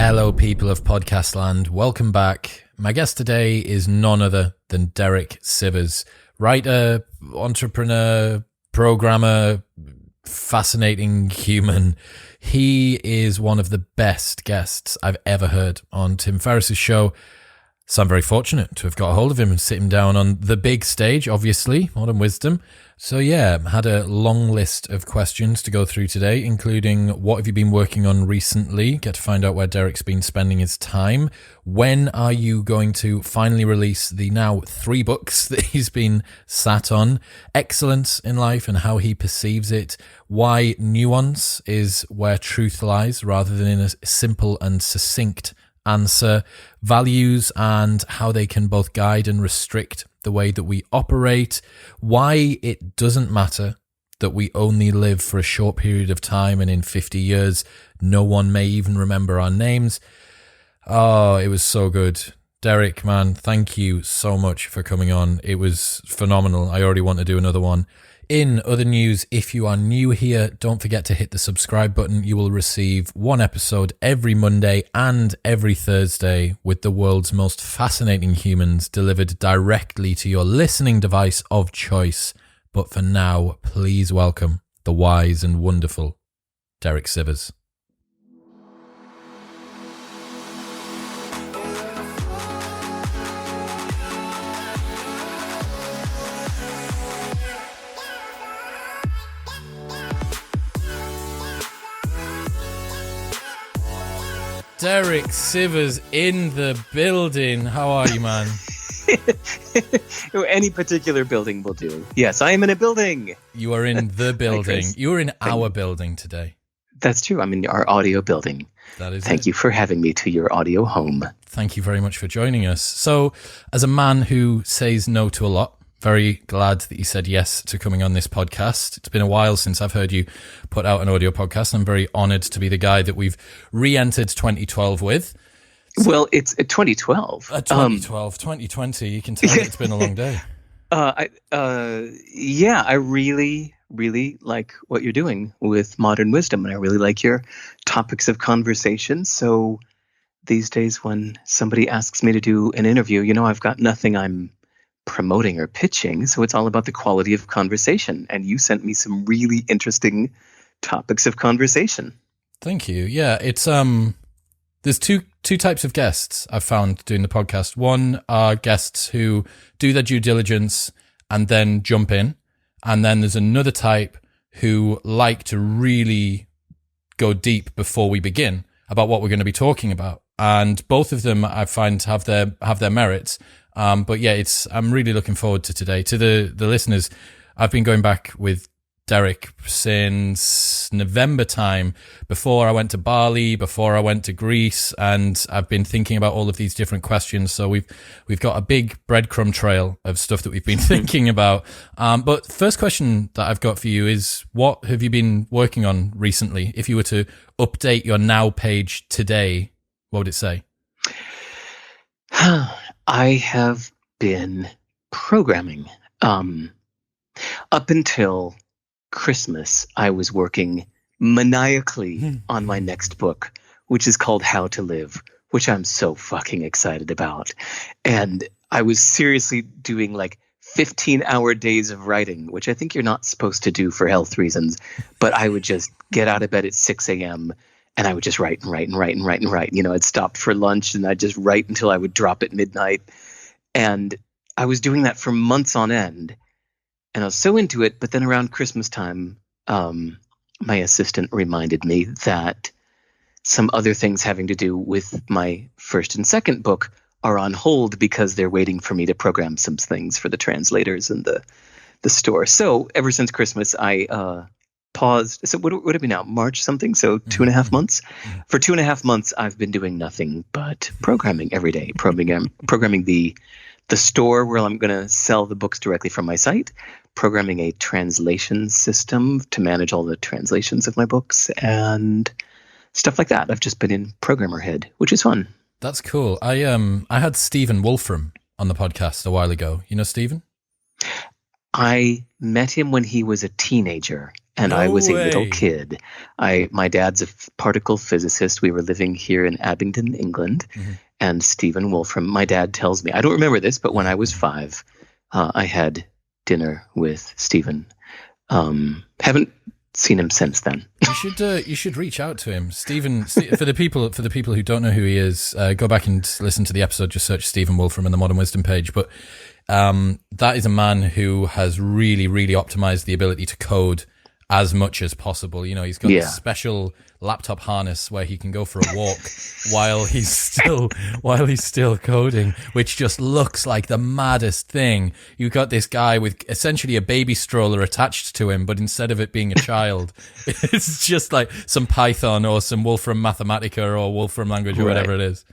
Hello, people of podcast land. Welcome back. My guest today is none other than Derek Sivers, writer, entrepreneur, programmer, fascinating human. He is one of the best guests I've ever heard on Tim Ferriss Show. So I'm very fortunate to have got a hold of him and sit him down on the big stage, obviously, Modern Wisdom. So yeah, had a long list of questions to go through today, including what have you been working on recently? Get to find out where Derek's been spending his time. When are you going to finally release the now 3 books that he's been sat on? Excellence in life and how he perceives it. Why nuance is where truth lies rather than in a simple and succinct answer. Values and how they can both guide and restrict the way that we operate. Why it doesn't matter that we only live for a short period of time and in 50 years, no one may even remember our names. Oh, it was so good. Derek, man, thank you so much for coming on. It was phenomenal. I already want to do another one. In other news, if you are new here, don't forget to hit the subscribe button. You will receive 1 episode every Monday and every Thursday with the world's most fascinating humans delivered directly to your listening device of choice. But for now, please welcome the wise and wonderful Derek Sivers. Derek Sivers in the building. How are you, man? Any particular building will do. Yes, I am in a building. You are in the building. You are in our building today. That's true. I'm in our audio building. That is Thank you for having me to your audio home. Thank you very much for joining us. So, as a man who says no to a lot, very glad that you said yes to coming on this podcast. It's been a while since I've heard you put out an audio podcast. I'm very honored to be the guy that we've re-entered 2012 with. So, well, it's 2012. 2020. You can tell it's been a long day. Yeah, I really, really like what you're doing with Modern Wisdom, and I really like your topics of conversation. So these days when somebody asks me to do an interview, I've got nothing I'm promoting or pitching, so it's all about the quality of conversation, and you sent me some really interesting topics of conversation. Thank you. Yeah, it's there's two types of guests I've found doing the podcast. One are guests who do their due diligence and then jump in, and then there's another type who like to really go deep before we begin about what we're going to be talking about, and both of them I find have their merits. But yeah, I'm really looking forward to today. To the listeners, I've been going back with Derek since November time, before I went to Bali, before I went to Greece, and I've been thinking about all of these different questions. So we've got a big breadcrumb trail of stuff that we've been thinking about. But first question that I've got for you is, what have you been working on recently? If you were to update your Now page today, what would it say? I have been programming. Up until Christmas, I was working maniacally on my next book, which is called How to Live, which I'm so fucking excited about. And I was seriously doing like 15-hour days of writing, which I think you're not supposed to do for health reasons. But I would just get out of bed at 6 a.m., and I would just write and write and write and write and write. I'd stop for lunch and I'd just write until I would drop at midnight. And I was doing that for months on end. And I was so into it. But then around Christmas time, my assistant reminded me that some other things having to do with my first and second book are on hold because they're waiting for me to program some things for the translators and the store. So ever since Christmas, I paused. So what would it be now? March something? So 2.5 months? For 2.5 months, I've been doing nothing but programming every day. Programming the store where I'm going to sell the books directly from my site. Programming a translation system to manage all the translations of my books and stuff like that. I've just been in programmer head, which is fun. That's cool. I had Stephen Wolfram on the podcast a while ago. You know Stephen? I met him when he was a teenager. and I No was a little way. kid. My dad's a particle physicist. We were living here in Abingdon, England, and Stephen Wolfram. My dad tells me, I don't remember this, but when I was 5, I had dinner with Stephen. Haven't seen him since then. You should reach out to him, Stephen. For the people who don't know who he is, go back and listen to the episode. Just search Stephen Wolfram in the Modern Wisdom page. But that is a man who has really, really optimized the ability to code as much as possible. You know, he's got this special laptop harness where he can go for a walk while he's still coding, which just looks like the maddest thing. You've got this guy with essentially a baby stroller attached to him, but instead of it being a child, it's just like some Python or some Wolfram Mathematica or Wolfram language or whatever it is.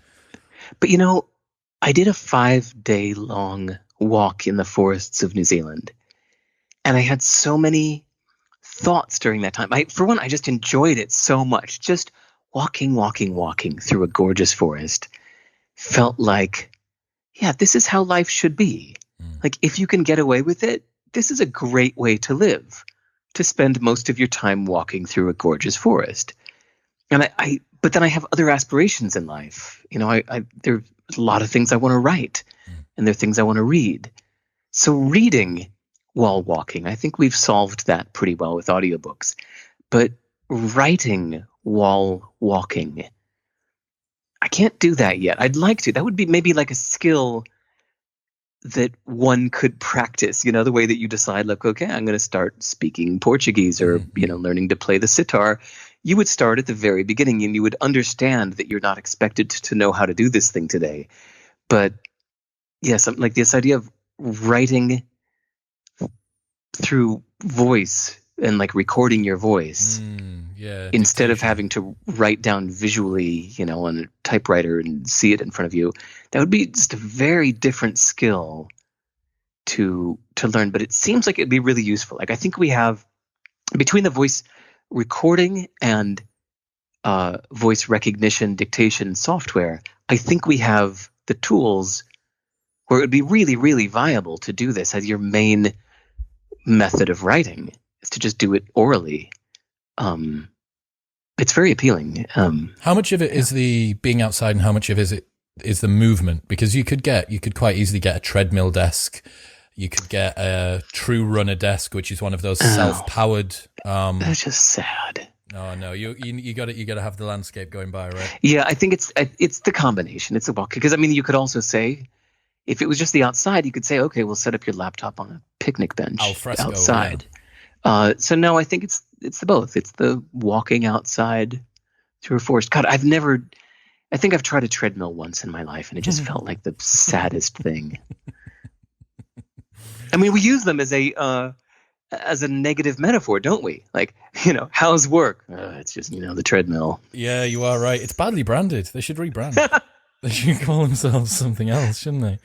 But you know, I did a 5-day long walk in the forests of New Zealand, and I had so many thoughts during that time. For one, I just enjoyed it so much. Just walking through a gorgeous forest felt like, yeah, this is how life should be. Like, if you can get away with it, this is a great way to live, to spend most of your time walking through a gorgeous forest. And but then I have other aspirations in life. You know, there's a lot of things I want to write, and there are things I want to read. So reading while walking, I think we've solved that pretty well with audiobooks. But writing while walking, I can't do that yet. I'd like to. That would be maybe like a skill that one could practice, you know, the way that you decide, like, okay, I'm going to start speaking Portuguese or, you know, learning to play the sitar. You would start at the very beginning and you would understand that you're not expected to know how to do this thing today. But yes, like this idea of writing through voice and like recording your voice instead of having to write down visually, you know, on a typewriter and see it in front of you. That would be just a very different skill to learn, but it seems like it'd be really useful. Like, I think we have, between the voice recording and voice recognition dictation software, I think we have the tools where it would be really, really viable to do this as your main method of writing, is to just do it orally. It's very appealing. How much of it is the being outside, and how much of it is the movement? Because you could quite easily get a treadmill desk. You could get a true runner desk, which is one of those self-powered. That's just sad. No, you got to have the landscape going by, right? Yeah, I think it's the combination. It's a walk, because I mean, you could also say, if it was just the outside, you could say, okay, we'll set up your laptop on a picnic bench outside. Yeah. So no, I think it's the both. It's the walking outside through a forest. God, I think I've tried a treadmill once in my life, and it just felt like the saddest thing. I mean, we use them as a negative metaphor, don't we? Like, you know, how's work? It's just, you know, the treadmill. Yeah, you are right. It's badly branded. They should rebrand. They should call themselves something else, shouldn't they?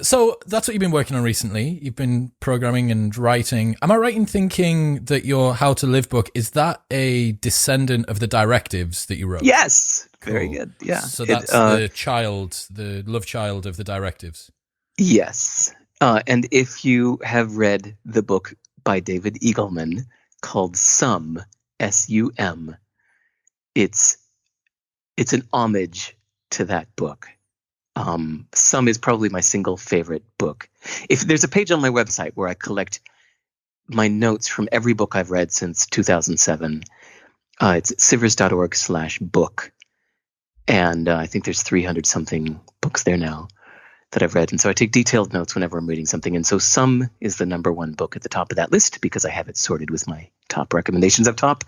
So that's what you've been working on recently. You've been programming and writing. Am I right in thinking that your How to Live book, is that a descendant of the directives that you wrote? Yes. Cool. Very good. Yeah. So that's the love child of the directives. Yes. And if you have read the book by David Eagleman called Sum, S-U-M, it's an homage to that book. Sum is probably my single favorite book. If there's a page on my website where I collect my notes from every book I've read since 2007, it's sivers.org/book. And I think there's 300 something books there now that I've read. And so I take detailed notes whenever I'm reading something. And so Sum is the number one book at the top of that list, because I have it sorted with my top recommendations up top.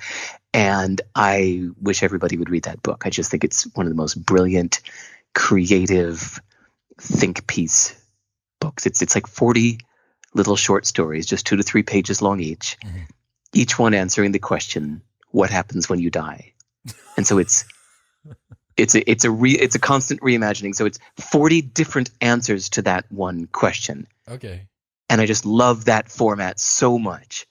And I wish everybody would read that book. I just think it's one of the most brilliant, creative think piece books. It's like 40 little short stories, just 2 to 3 pages long each, each one answering the question, what happens when you die? And so it's a constant reimagining. So it's 40 different answers to that one question. Okay. And I just love that format so much,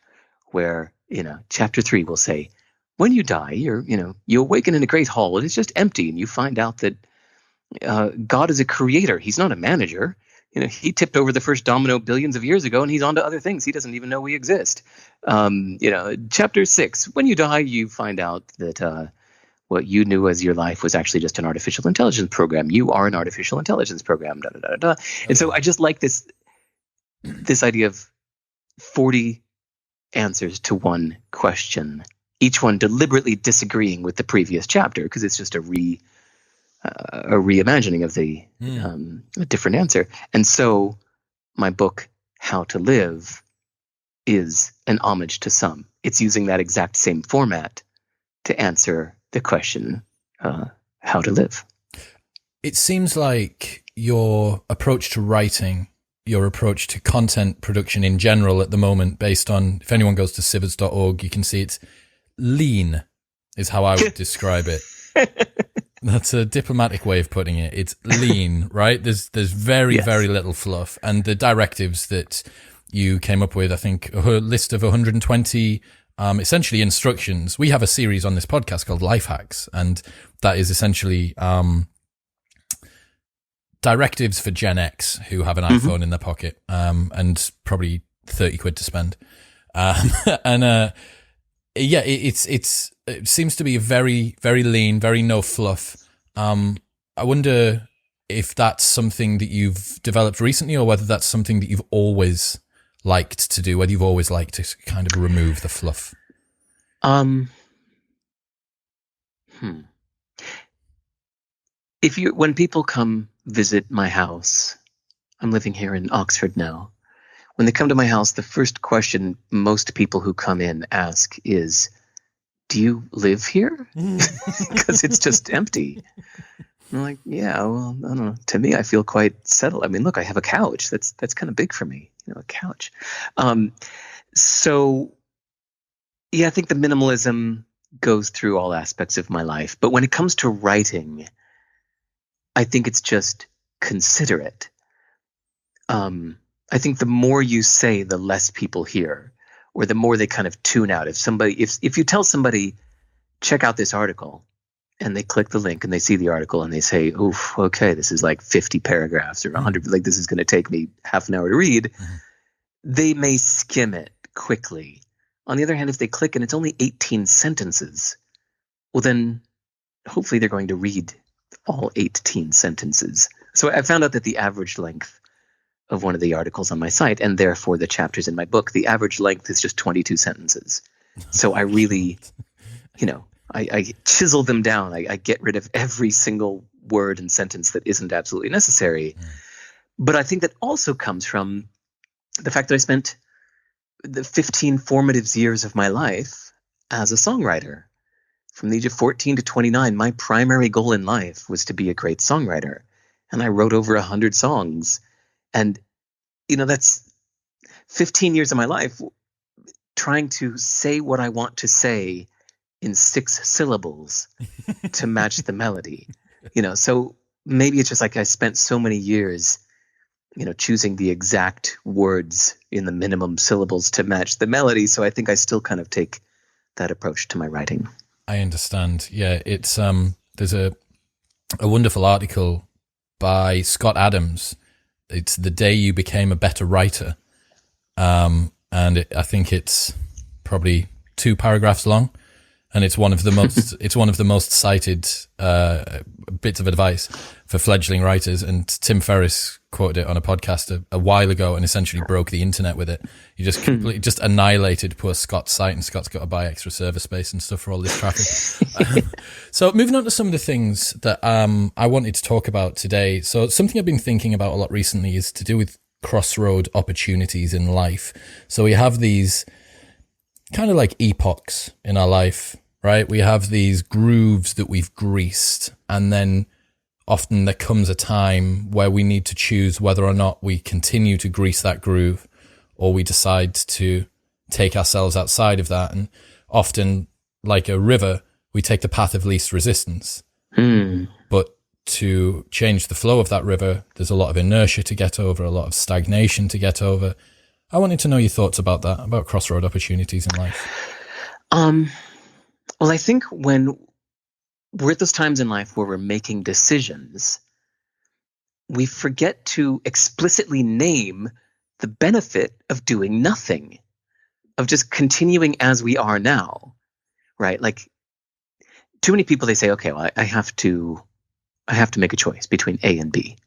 where, you know, chapter 3 will say, when you die, you awaken in a great hall and it's just empty, and you find out that God is a creator. He's not a manager. he tipped over the first domino billions of years ago, and he's on to other things. He doesn't even know we exist. Chapter 6, when you die, you find out that what you knew as your life was actually just an artificial intelligence program. You are an artificial intelligence program. Da, da, da, da. And so I just like this idea of 40 answers to one question, each one deliberately disagreeing with the previous chapter, because it's just a reimagining of a different answer. And so my book, How to Live, is an homage to some. It's using that exact same format to answer the question, how to live. It seems like your approach to writing, your approach to content production in general at the moment, based on, if anyone goes to sivers.org, you can see it's lean, is how I would describe it. That's a diplomatic way of putting it. It's lean, right? There's very, very little fluff. And the directives that you came up with, I think a list of 120 essentially instructions. We have a series on this podcast called Life Hacks, and that is essentially directives for Gen X who have an iPhone in their pocket and probably 30 quid to spend. It seems to be very, very lean, very no fluff. I wonder if that's something that you've developed recently, or whether that's something that you've always liked to do, whether you've always liked to kind of remove the fluff. When people come visit my house, I'm living here in Oxford now. When they come to my house, the first question most people who come in ask is, do you live here? Because it's just empty. I'm like, yeah, well, I don't know. To me, I feel quite settled. I mean, look, I have a couch. That's kind of big for me, a couch. So, yeah, I think the minimalism goes through all aspects of my life. But when it comes to writing, I think it's just considerate. I think the more you say, the less people hear, or the more they kind of tune out. If you tell somebody, check out this article, and they click the link and they see the article and they say, oof, okay, this is like 50 paragraphs or 100, like this is going to take me half an hour to read. They may skim it quickly. On the other hand, if they click and it's only 18 sentences, well, then hopefully they're going to read all 18 sentences. So I found out that the average length of one of the articles on my site, and therefore the chapters in my book, the average length is just 22 sentences. So I really, I chisel them down. I get rid of every single word and sentence that isn't absolutely necessary. But I think that also comes from the fact that I spent the 15 formative years of my life as a songwriter. From the age of 14 to 29, my primary goal in life was to be a great songwriter. And I wrote over 100 songs. And, that's 15 years of my life trying to say what I want to say in 6 syllables to match the melody. So maybe it's just like I spent so many years, choosing the exact words in the minimum syllables to match the melody. So I think I still kind of take that approach to my writing. I understand. Yeah, it's there's a wonderful article by Scott Adams. It's The Day You Became a Better Writer. And I think it's probably 2 paragraphs long, and it's one of the most cited bits of advice for fledgling writers. And Tim Ferriss quoted it on a podcast a while ago and essentially broke the internet with it. He just completely just annihilated poor Scott's site, and Scott's got to buy extra server space and stuff for all this traffic. So moving on to some of the things that I wanted to talk about today. So something I've been thinking about a lot recently is to do with crossroad opportunities in life. So we have these kind of like epochs in our life, right? We have these grooves that we've greased, and then often there comes a time where we need to choose whether or not we continue to grease that groove, or we decide to take ourselves outside of that. And often, like a river, we take the path of least resistance. But to change the flow of that river, there's a lot of inertia to get over, a lot of stagnation to get over. I wanted to know your thoughts about that, about crossroad opportunities in life. Well, I think when we're at those times in life where we're making decisions, we forget to explicitly name the benefit of doing nothing, of just continuing as we are now, right? Like, too many people, they say, okay, well, I have to make a choice between A and B.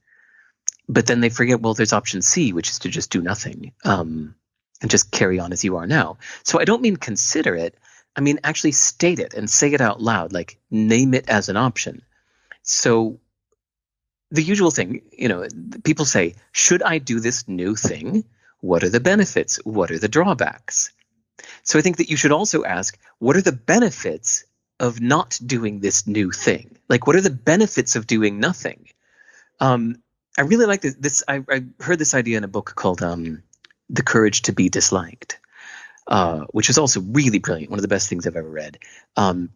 But then they forget, well, there's option C, which is to just do nothing, and just carry on as you are now. So I don't mean consider it. I mean, actually state it and say it out loud, like name it as an option. So the usual thing, people say, should I do this new thing? What are the benefits? What are the drawbacks? So I think that you should also ask, what are the benefits of not doing this new thing? Like, what are the benefits of doing nothing? I really like this. I heard this idea in a book called The Courage to be Disliked, which is also really brilliant. One of the best things I've ever read. And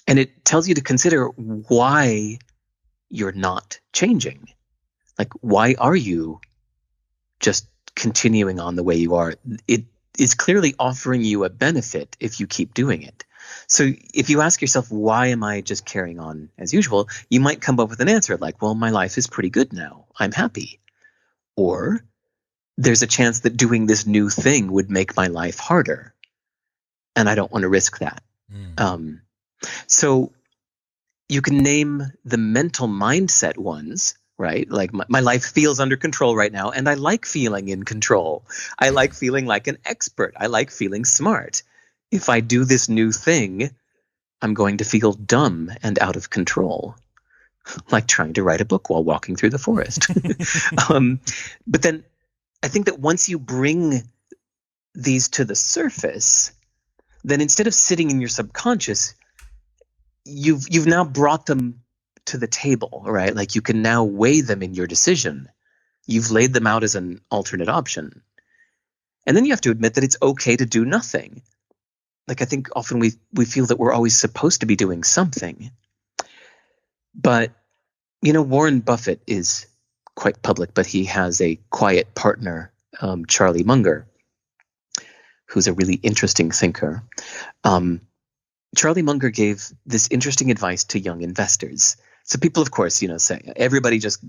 it tells you to consider why you're not changing. Like, why are you just continuing on the way you are? It is clearly offering you a benefit if you keep doing it. So if you ask yourself, why am I just carrying on as usual? You might come up with an answer like, well, my life is pretty good now. I'm happy. Or there's a chance that doing this new thing would make my life harder, and I don't want to risk that. So you can name the mental mindset ones, right? Like, my life feels under control right now, and I like feeling in control. I like feeling like an expert. I like feeling smart. If I do this new thing, I'm going to feel dumb and out of control, like trying to write a book while walking through the forest. But then I think that once you bring these to the surface, then instead of sitting in your subconscious, you've now brought them to the table, right? Like, you can now weigh them in your decision. You've laid them out as an alternate option. And then you have to admit that it's okay to do nothing. Like, I think often we feel that we're always supposed to be doing something. But, Warren Buffett is quite public, but he has a quiet partner, Charlie Munger, who's a really interesting thinker. Charlie Munger gave this interesting advice to young investors. So people, of course, say, everybody just,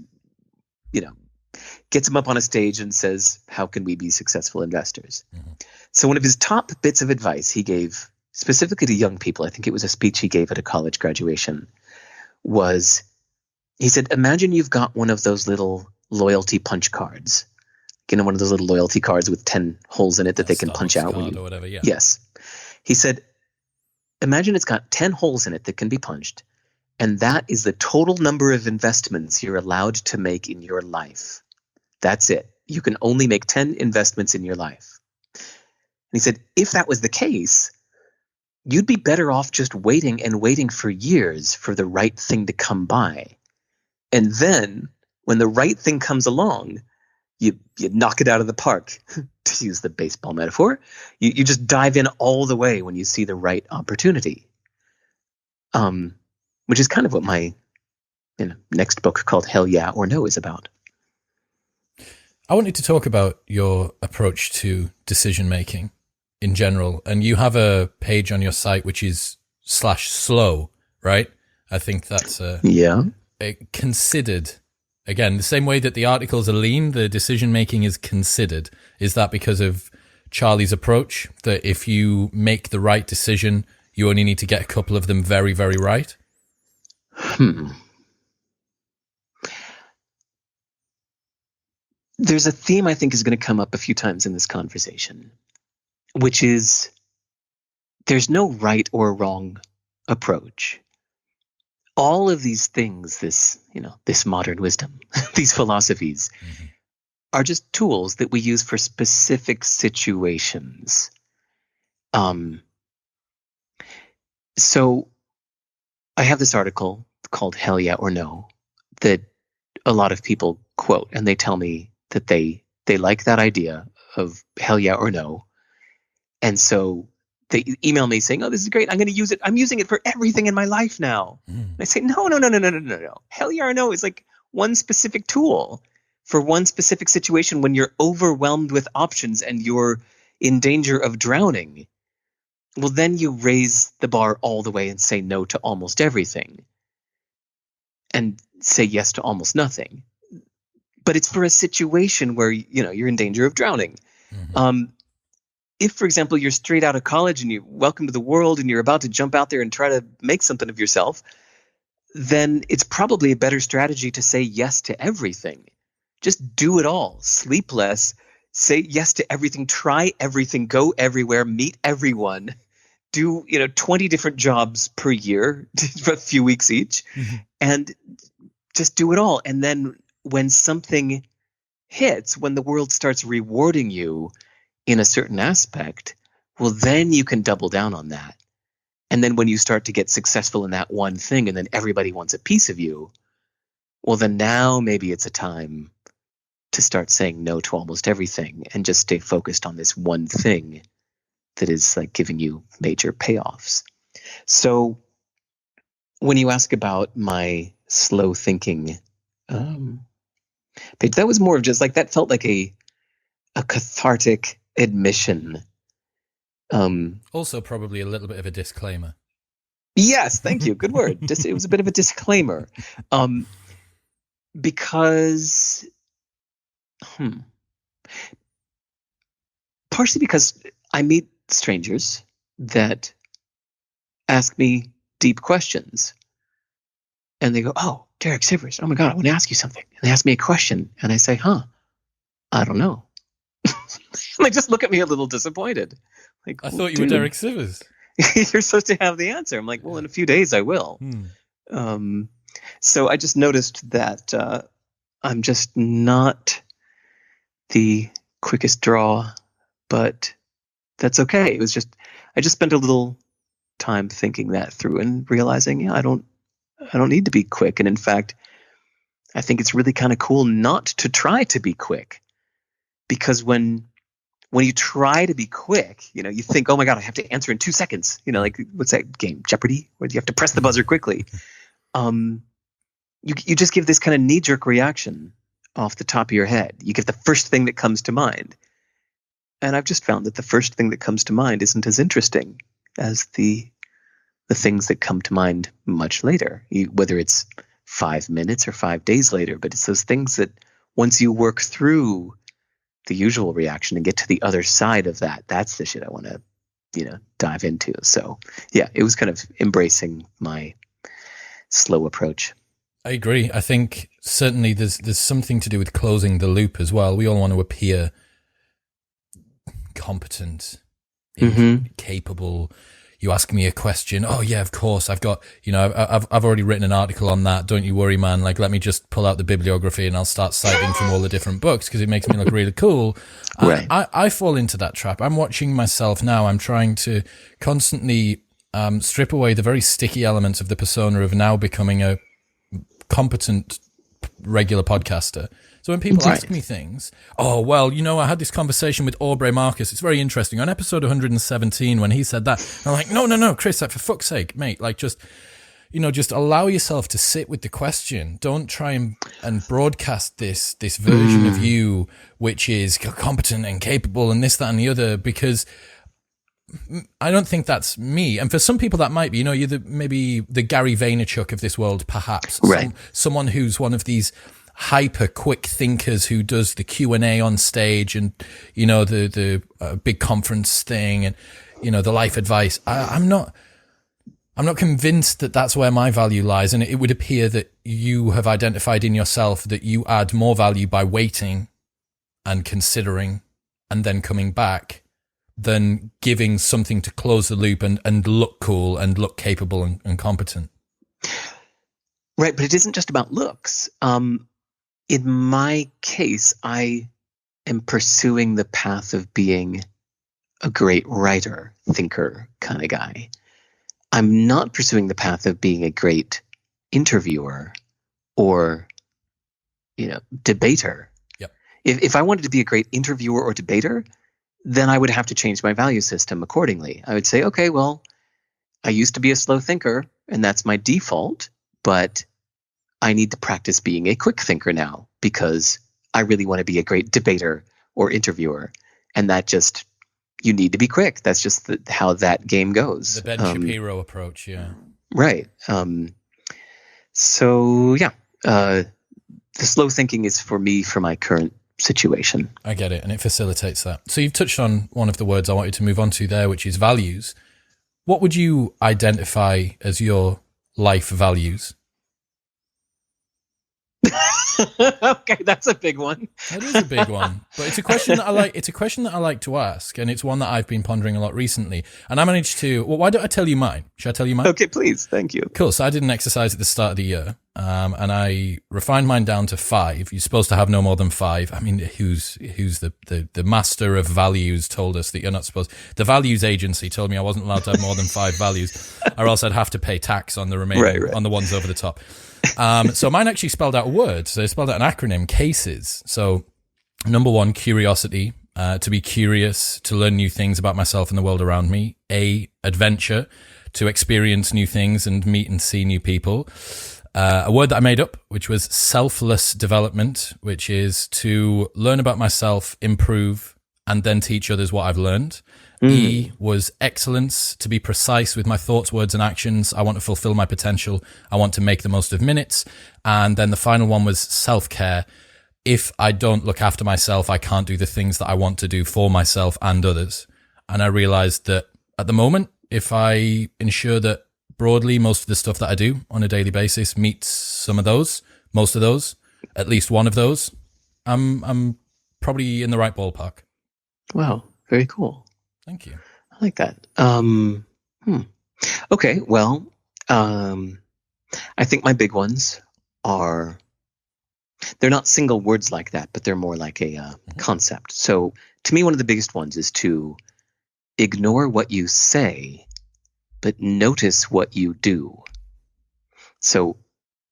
gets him up on a stage and says, how can we be successful investors? Mm-hmm. So one of his top bits of advice he gave specifically to young people, I think it was a speech he gave at a college graduation, was, he said, imagine you've got one of those little loyalty punch cards, one of those little loyalty cards with 10 holes in it that they can punch out. Or whatever, yeah. Yes. He said, imagine it's got 10 holes in it that can be punched, and that is the total number of investments you're allowed to make in your life. That's it. You can only make 10 investments in your life. And he said, if that was the case, you'd be better off just waiting and waiting for years for the right thing to come by. And then when the right thing comes along, you knock it out of the park, to use the baseball metaphor. You just dive in all the way when you see the right opportunity. Which is kind of what my next book called Hell Yeah or No is about. I wanted to talk about your approach to decision making in general. And you have a page on your site which is /slow, right? I think that's a considered. Again, the same way that the articles are lean, the decision making is considered. Is that because of Charlie's approach, that if you make the right decision, you only need to get a couple of them very, very right? There's a theme I think is going to come up a few times in this conversation, which is there's no right or wrong approach. All of these things, this modern wisdom, these philosophies, are just tools that we use for specific situations. So I have this article called Hell Yeah or No that a lot of people quote, and they tell me that they like that idea of hell yeah or no. And so they email me saying, oh, this is great. I'm going to use it. I'm using it for everything in my life now. And I say, no. Hell yeah or no is like one specific tool for one specific situation when you're overwhelmed with options and you're in danger of drowning. Well, then you raise the bar all the way and say no to almost everything and say yes to almost nothing. but it's for a situation where, you're in danger of drowning. Mhm. If, for example, you're straight out of college and you're welcome to the world and you're about to jump out there and try to make something of yourself, then it's probably a better strategy to say yes to everything. Just do it all. Sleep less. Say yes to everything. Try everything. Go everywhere. Meet everyone. Do 20 different jobs per year for a few weeks each, Mhm. and just do it all. And then when something hits, when the world starts rewarding you in a certain aspect, well, then you can double down on that. And then when you start to get successful in that one thing and then everybody wants a piece of you, well, then now maybe it's a time to start saying no to almost everything and just stay focused on this one thing that is like giving you major payoffs. So when you ask about my slow thinking page, that was more of just like, that felt like a cathartic admission. Also, probably a little bit of a disclaimer. Yes, thank you. Good word. It was a bit of a disclaimer, because, partially because I meet strangers that ask me deep questions, and they go, "Oh, Derek Sivers, oh my God, I want to ask you something." And they ask me a question, and I say, I don't know." And they just look at me a little disappointed. Like, I thought you were Derek Sivers. You're supposed to have the answer. I'm like, well, in a few days I will. So I just noticed that I'm just not the quickest draw, but that's okay. I just spent a little time thinking that through and realizing, I don't need to be quick. And in fact, I think it's really kind of cool not to try to be quick, because when you try to be quick, you think, oh my God, I have to answer in 2 seconds. Like, what's that game, Jeopardy, where you have to press the buzzer quickly. You just give this kind of knee-jerk reaction off the top of your head. You give the first thing that comes to mind. And I've just found that the first thing that comes to mind isn't as interesting as the things that come to mind much later, whether it's 5 minutes or 5 days later. But it's those things that once you work through the usual reaction and get to the other side of that, that's the shit I want to, dive into. So yeah, it was kind of embracing my slow approach. I agree. I think certainly there's something to do with closing the loop as well. We all want to appear competent, capable. You ask me a question. Oh yeah, of course. I've got, I've already written an article on that. Don't you worry, man. Like, let me just pull out the bibliography and I'll start citing from all the different books because it makes me look really cool. Right. I fall into that trap. I'm watching myself now. I'm trying to constantly strip away the very sticky elements of the persona of now becoming a competent regular podcaster. So when people ask me things, oh, well, I had this conversation with Aubrey Marcus. It's very interesting. On episode 117, when he said that, I'm like, no, Chris, like, for fuck's sake, mate, like, just allow yourself to sit with the question. Don't try and broadcast this version of you, which is competent and capable and this, that, and the other, because I don't think that's me. And for some people that might be, you're maybe the Gary Vaynerchuk of this world, perhaps. Right. Someone who's one of these hyper quick thinkers who does the Q&A on stage and, the big conference thing and, the life advice. I'm not convinced that that's where my value lies. And it would appear that you have identified in yourself that you add more value by waiting and considering and then coming back than giving something to close the loop and look cool and look capable and competent. Right. But it isn't just about looks. In my case, I am pursuing the path of being a great writer, thinker kind of guy. I'm not pursuing the path of being a great interviewer or, debater. Yep. If I wanted to be a great interviewer or debater, then I would have to change my value system accordingly. I would say, okay, well, I used to be a slow thinker and that's my default, but I need to practice being a quick thinker now because I really want to be a great debater or interviewer. And that just, you need to be quick. That's just how that game goes. The Ben Shapiro approach, yeah. Right. So, yeah, the slow thinking is for me for my current situation. I get it, and it facilitates that. So you've touched on one of the words I wanted to move on to there, which is values. What would you identify as your life values? Okay, that's a big one. That is a big one, but it's a question that I like. It's a question that I like to ask, and it's one that I've been pondering a lot recently. And I managed to. Well, why don't I tell you mine? Should I tell you mine? Okay, please. Thank you. Cool. So I did an exercise at the start of the year, and I refined mine down to 5. You're supposed to have no more than 5. I mean, who's the master of values told us that you're not supposed. The values agency told me I wasn't allowed to have more than 5 values, or else I'd have to pay tax on the remaining on the ones over the top. So mine actually spelled out a word. So they spelled out an acronym, CASES. So number 1, curiosity, to be curious, to learn new things about myself and the world around me. A, adventure, to experience new things and meet and see new people. A word that I made up, which was selfless development, which is to learn about myself, improve, and then teach others what I've learned. E was excellence, to be precise with my thoughts, words, and actions. I want to fulfill my potential. I want to make the most of minutes. And then the final one was self-care. If I don't look after myself, I can't do the things that I want to do for myself and others. And I realized that at the moment, if I ensure that broadly most of the stuff that I do on a daily basis meets some of those, most of those, at least one of those, I'm probably in the right ballpark. Wow, very cool. Thank you. I like that. Okay, well, I think my big ones are, they're not single words like that, but they're more like a concept. So to me, one of the biggest ones is to ignore what you say, but notice what you do. So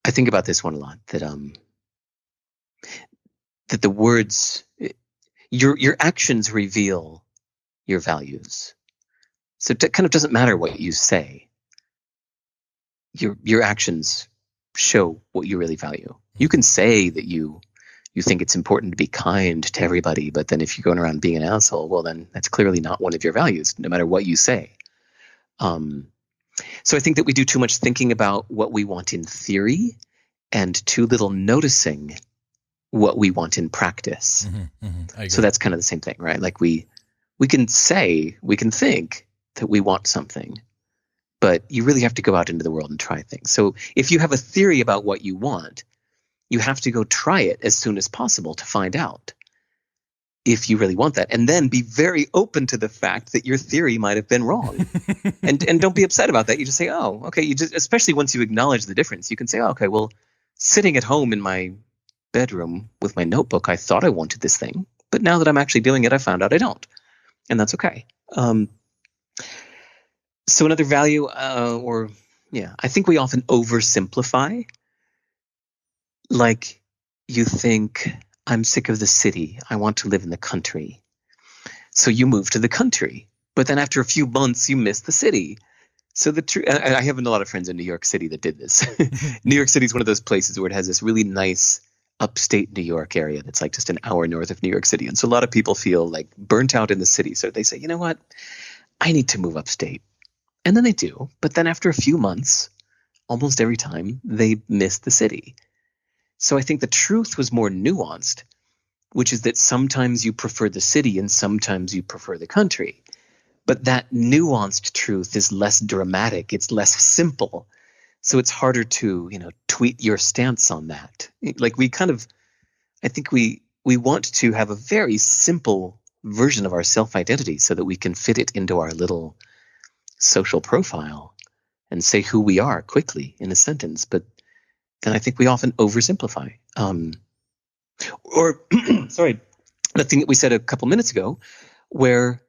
I think about this one a lot, that the words, your actions reveal your values. So it kind of doesn't matter what you say. Your actions show what you really value. You can say that you think it's important to be kind to everybody, but then if you're going around being an asshole, well, then that's clearly not one of your values, no matter what you say. So I think that we do too much thinking about what we want in theory and too little noticing what we want in practice. So that's kind of the same thing, right? Like we can think that we want something, but you really have to go out into the world and try things. So if you have a theory about what you want, you have to go try it as soon as possible to find out if you really want that. And then be very open to the fact that your theory might have been wrong. and don't be upset about that. You just say, oh, okay. You just, especially once you acknowledge the difference, you can say, oh, okay, well, sitting at home in my bedroom with my notebook, I thought I wanted this thing, but now that I'm actually doing it, I found out I don't. And that's okay. So another value, I think we often oversimplify. Like you think, I'm sick of the city. I want to live in the country. So you move to the country. But then after a few months, you miss the city. So I have a lot of friends in New York City that did this. New York City is one of those places where it has this really nice upstate New York area that's like just an hour north of New York City. And so a lot of people feel like burnt out in the city. So they say, you know what? I need to move upstate. And then they do. But then after a few months, almost every time, they miss the city. So I think the truth was more nuanced, which is that sometimes you prefer the city and sometimes you prefer the country. But that nuanced truth is less dramatic. It's less simple. So it's harder to, tweet your stance on that. Like I think we want to have a very simple version of our self-identity so that we can fit it into our little social profile and say who we are quickly in a sentence. But then I think we often oversimplify. Or sorry, the thing that we said a couple minutes ago, where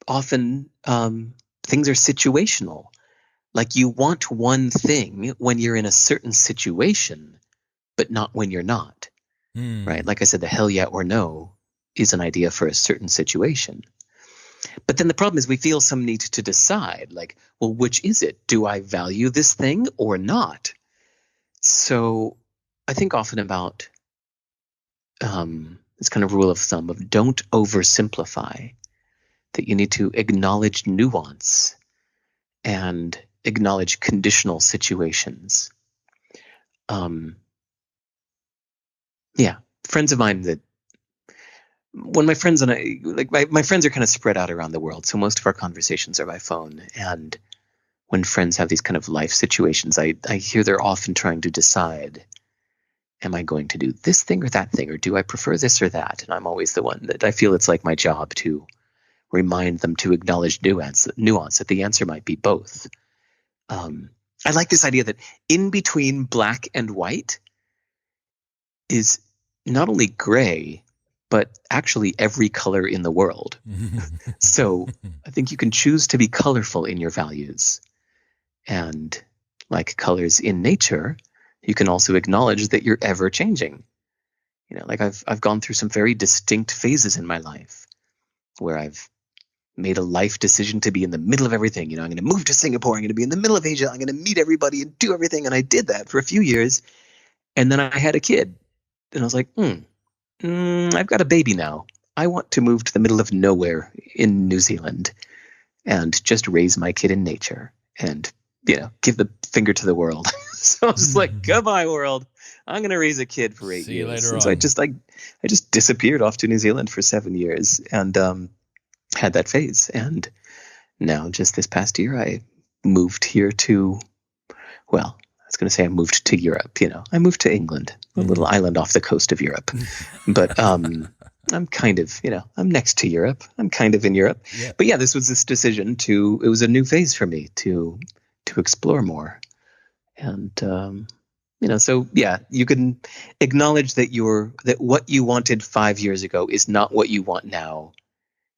often things are situational. Like you want one thing when you're in a certain situation, but not when you're not. Right? Like I said, the hell yeah or no is an idea for a certain situation. But then the problem is we feel some need to decide, like, well, which is it? Do I value this thing or not? So I think often about this kind of rule of thumb of don't oversimplify, that you need to acknowledge nuance and acknowledge conditional situations. Yeah. Friends of mine that when my friends and I, like my friends are kind of spread out around the world. So most of our conversations are by phone. And when friends have these kind of life situations, I hear they're often trying to decide, am I going to do this thing or that thing? Or do I prefer this or that? And I'm always the one that I feel it's like my job to remind them to acknowledge nuance, that the answer might be both. I like this idea that in between black and white is not only gray, but actually every color in the world. So I think you can choose to be colorful in your values. And like colors in nature, you can also acknowledge that you're ever changing. You know, like I've gone through some very distinct phases in my life where I've made a life decision to be in the middle of everything. You know, I'm going to move to Singapore. I'm going to be in the middle of Asia. I'm going to meet everybody and do everything. And I did that for a few years. And then I had a kid. And I was like, I've got a baby now. I want to move to the middle of nowhere in New Zealand and just raise my kid in nature and, you know, give the finger to the world. So I was like, goodbye, world. I'm going to raise a kid for 8 years. See you later and on. so I just disappeared off to New Zealand for 7 years and had that phase. And now just this past year, I moved here to, well, I was going to say I moved to Europe. You know, I moved to England, a little island off the coast of Europe. But I'm kind of, you know, I'm next to Europe. I'm kind of in Europe. Yeah. But yeah, this was this decision it was a new phase for me to explore more. And, you know, so yeah, you can acknowledge that that what you wanted 5 years ago is not what you want now.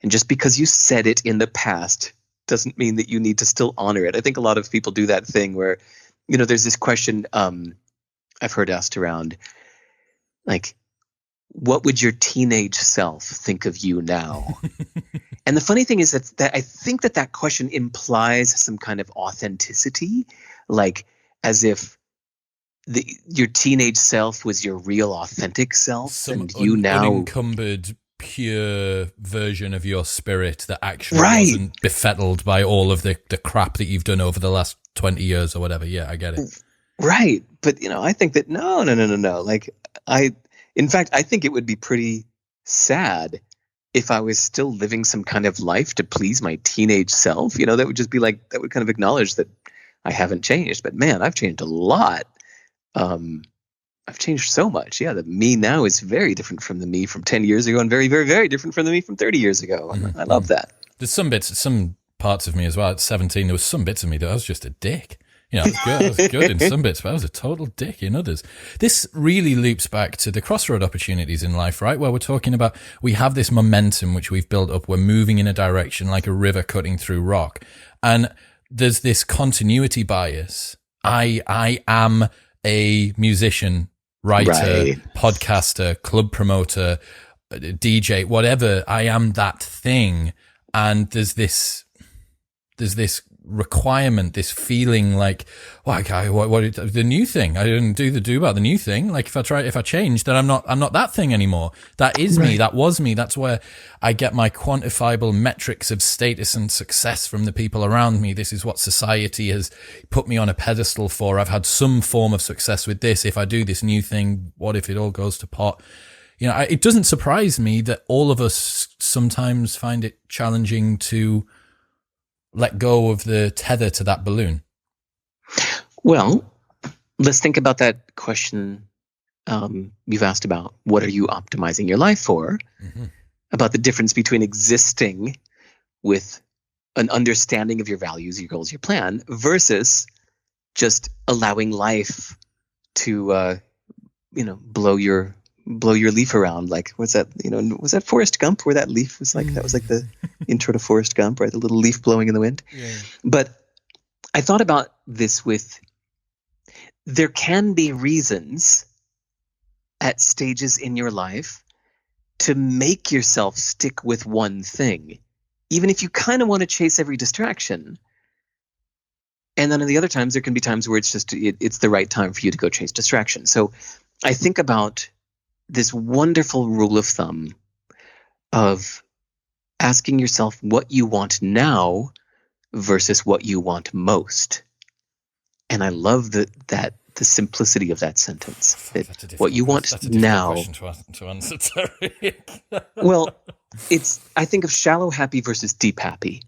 And just because you said it in the past doesn't mean that you need to still honor it. I think a lot of people do that thing where, you know, there's this question I've heard asked around, like, what would your teenage self think of you now? And the funny thing is that I think that question implies some kind of authenticity, like as if your teenage self was your real authentic self, and you now unencumbered, pure version of your spirit that actually right. wasn't befuddled by all of the crap that you've done over the last 20 years or whatever. Yeah, I get it. Right. But, you know, I think that no. Like, in fact, I think it would be pretty sad if I was still living some kind of life to please my teenage self. You know, that would just be like, that would kind of acknowledge that I haven't changed. But man, I've changed a lot. I've changed so much. Yeah, the me now is very different from the me from 10 years ago and very, very, very different from the me from 30 years ago. And I love that. There's some parts of me as well. At 17, there was some bits of me that I was just a dick. You know, I was good in some bits, but I was a total dick in others. This really loops back to the crossroad opportunities in life, right? Where we're talking about, we have this momentum which we've built up. We're moving in a direction like a river cutting through rock. And there's this continuity bias. I am a musician, writer, right. Podcaster, club promoter, DJ, whatever. I am that thing. And there's this requirement, this feeling like, well, okay, what the new thing? I didn't do about the new thing. Like if I change, then I'm not that thing anymore. That is right. Me. That was me. That's where I get my quantifiable metrics of status and success from the people around me. This is what society has put me on a pedestal for. I've had some form of success with this. If I do this new thing, what if it all goes to pot? You know, it doesn't surprise me that all of us sometimes find it challenging to let go of the tether to that balloon. Well, let's think about that question you've asked about. What are you optimizing your life for? Mm-hmm. About the difference between existing with an understanding of your values, your goals, your plan, versus just allowing life to, blow your leaf around. Like, what's that? You know, was that Forrest Gump where that leaf was like, that was like the intro to Forrest Gump, right? The little leaf blowing in the wind. Yeah. But I thought about this there can be reasons at stages in your life to make yourself stick with one thing, even if you kind of want to chase every distraction. And then at the other times, there can be times where it's the right time for you to go chase distraction. So I think about this wonderful rule of thumb of asking yourself what you want now versus what you want most. And I love that the simplicity of that sentence. That That's a what you want difficult now. question to answer, Terry. Well, I think of shallow happy versus deep happy.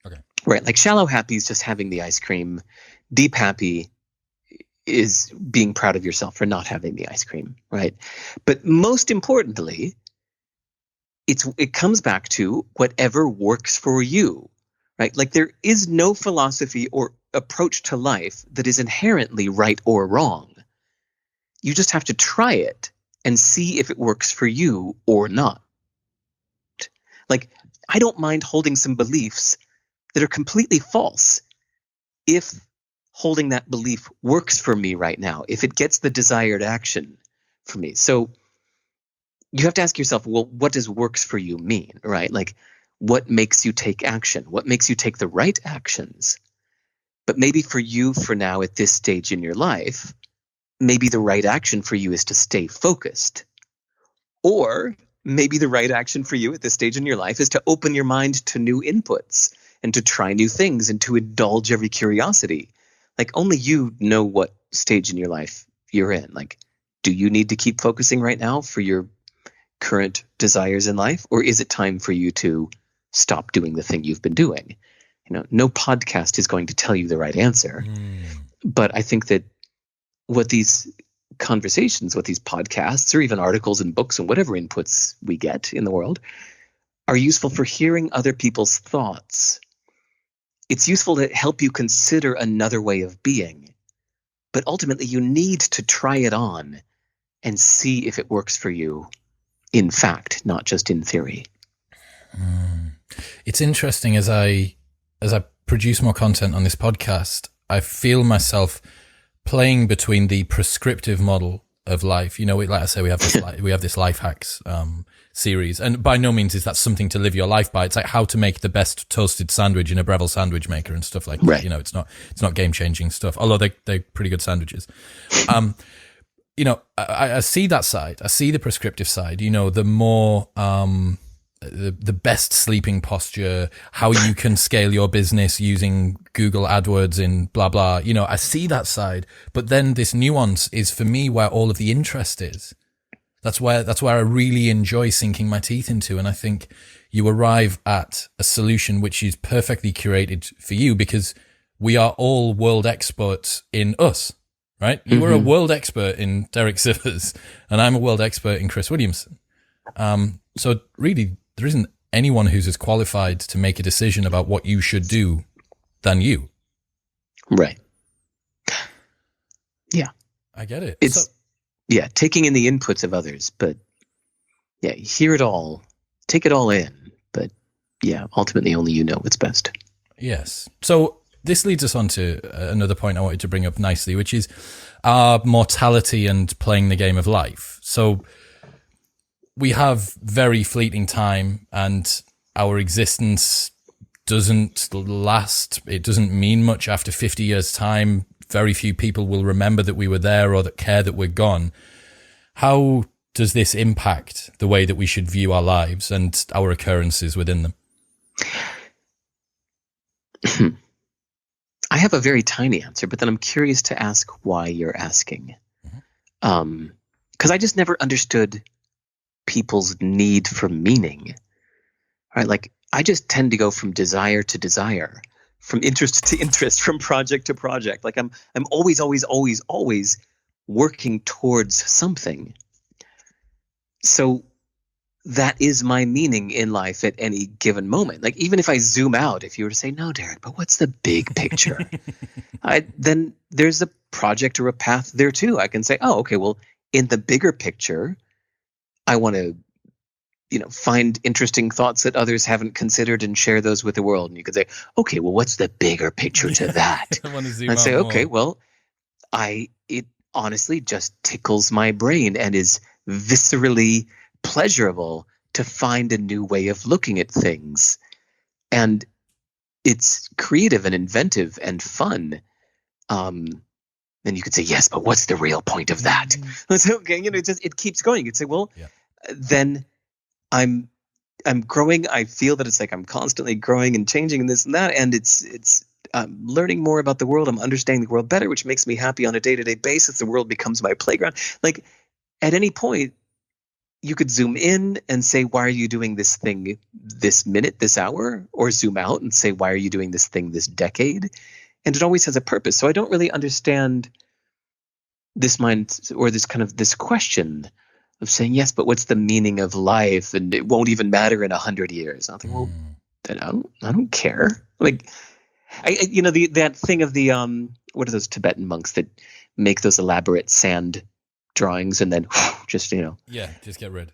Okay. Right. Like shallow happy is just having the ice cream. Deep happy is being proud of yourself for not having the ice cream. Right. But most importantly, it comes back to whatever works for you. Right. Like there is no philosophy or approach to life that is inherently right or wrong. You just have to try it and see if it works for you or not. Like, I don't mind holding some beliefs that are completely false if holding that belief works for me right now, if it gets the desired action for me. So you have to ask yourself, well, what does works for you mean, right? Like, what makes you take action? What makes you take the right actions? But maybe for you, for now, at this stage in your life, maybe the right action for you is to stay focused. Or maybe the right action for you at this stage in your life is to open your mind to new inputs and to try new things and to indulge every curiosity. Like only you know what stage in your life you're in. Like, do you need to keep focusing right now for your current desires in life? Or is it time for you to stop doing the thing you've been doing? No podcast is going to tell you the right answer. But I think that what these conversations, what these podcasts, or even articles and books and whatever inputs we get in the world are useful for hearing other people's thoughts. It's useful to help you consider another way of being. But ultimately, you need to try it on and see if it works for you, in fact, not just in theory. It's interesting as I produce more content on this podcast, I feel myself playing between the prescriptive model of life. Like I say, we have this life hacks series, and by no means is that something to live your life by. It's like how to make the best toasted sandwich in a Breville sandwich maker and stuff like that. Right. It's not game changing stuff, although they're pretty good sandwiches. I see that side. I see the prescriptive side. The more the best sleeping posture, how you can scale your business using Google AdWords in blah, blah. I see that side, but then this nuance is for me where all of the interest is. That's where I really enjoy sinking my teeth into. And I think you arrive at a solution which is perfectly curated for you because we are all world experts in us, right? You are a world expert in Derek Sivers and I'm a world expert in Chris Williamson. So really, there isn't anyone who's as qualified to make a decision about what you should do than you. Right. Yeah. I get it. Taking in the inputs of others, but hear it all, take it all in, but ultimately only you know what's best. Yes. So this leads us on to another point I wanted to bring up nicely, which is our mortality and playing the game of life. So we have very fleeting time and our existence doesn't last. It doesn't mean much after 50 years' time. Very few people will remember that we were there or that care that we're gone. How does this impact the way that we should view our lives and our occurrences within them? I have a very tiny answer, but then I'm curious to ask why you're asking. Because I just never understood people's need for meaning, right? Like I just tend to go from desire to desire, from interest to interest, from project to project. Like I'm always working towards something. So that is my meaning in life at any given moment. Like even if I zoom out, if you were to say, no, Derek, but what's the big picture? Then there's a project or a path there too. I can say, oh, okay, well, in the bigger picture, I want to, find interesting thoughts that others haven't considered and share those with the world. And you could say, okay, well, what's the bigger picture to that? I want to zoom I'd say, out okay, more. well, it honestly just tickles my brain and is viscerally pleasurable to find a new way of looking at things. And it's creative and inventive and fun. Then you could say, yes, but what's the real point of that? It's okay, it keeps going. You'd say, well, then I'm growing. I feel that it's like I'm constantly growing and changing and this and that. And it's I'm learning more about the world. I'm understanding the world better, which makes me happy on a day-to-day basis. The world becomes my playground. Like at any point, you could zoom in and say, why are you doing this thing this minute, this hour? Or zoom out and say, why are you doing this thing this decade? And it always has a purpose. So I don't really understand this mind or this kind of this question of saying, yes, but what's the meaning of life? And it won't even matter in 100 years. I think, well, then I don't care. Like, that thing of the, what are those Tibetan monks that make those elaborate sand drawings and then just, just get rid.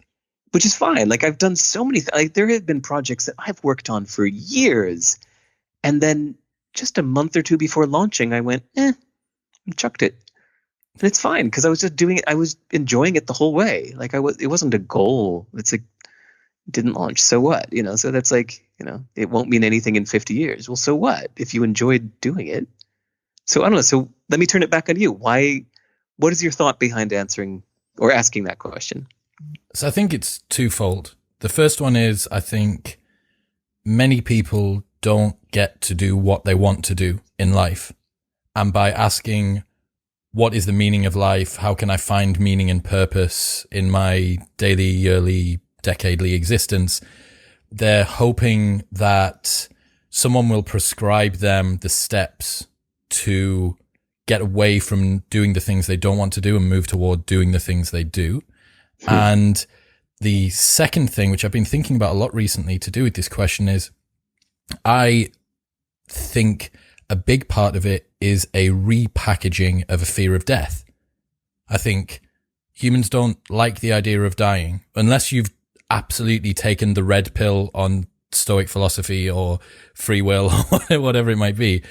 Which is fine. Like I've done so many, like there have been projects that I've worked on for years. And then just a month or two before launching, I went, and chucked it. And it's fine because I was just doing it. I was enjoying it the whole way. Like it wasn't a goal. It's like, didn't launch. So what? So that's like, it won't mean anything in 50 years. Well, so what if you enjoyed doing it? So I don't know. So let me turn it back on you. What is your thought behind answering or asking that question? So I think it's twofold. The first one is I think many people don't get to do what they want to do in life. And by asking, what is the meaning of life? How can I find meaning and purpose in my daily, yearly, decadely existence? They're hoping that someone will prescribe them the steps to get away from doing the things they don't want to do and move toward doing the things they do. And the second thing, which I've been thinking about a lot recently to do with this question is, I think a big part of it is a repackaging of a fear of death. I think humans don't like the idea of dying unless you've absolutely taken the red pill on Stoic philosophy or free will or whatever it might be.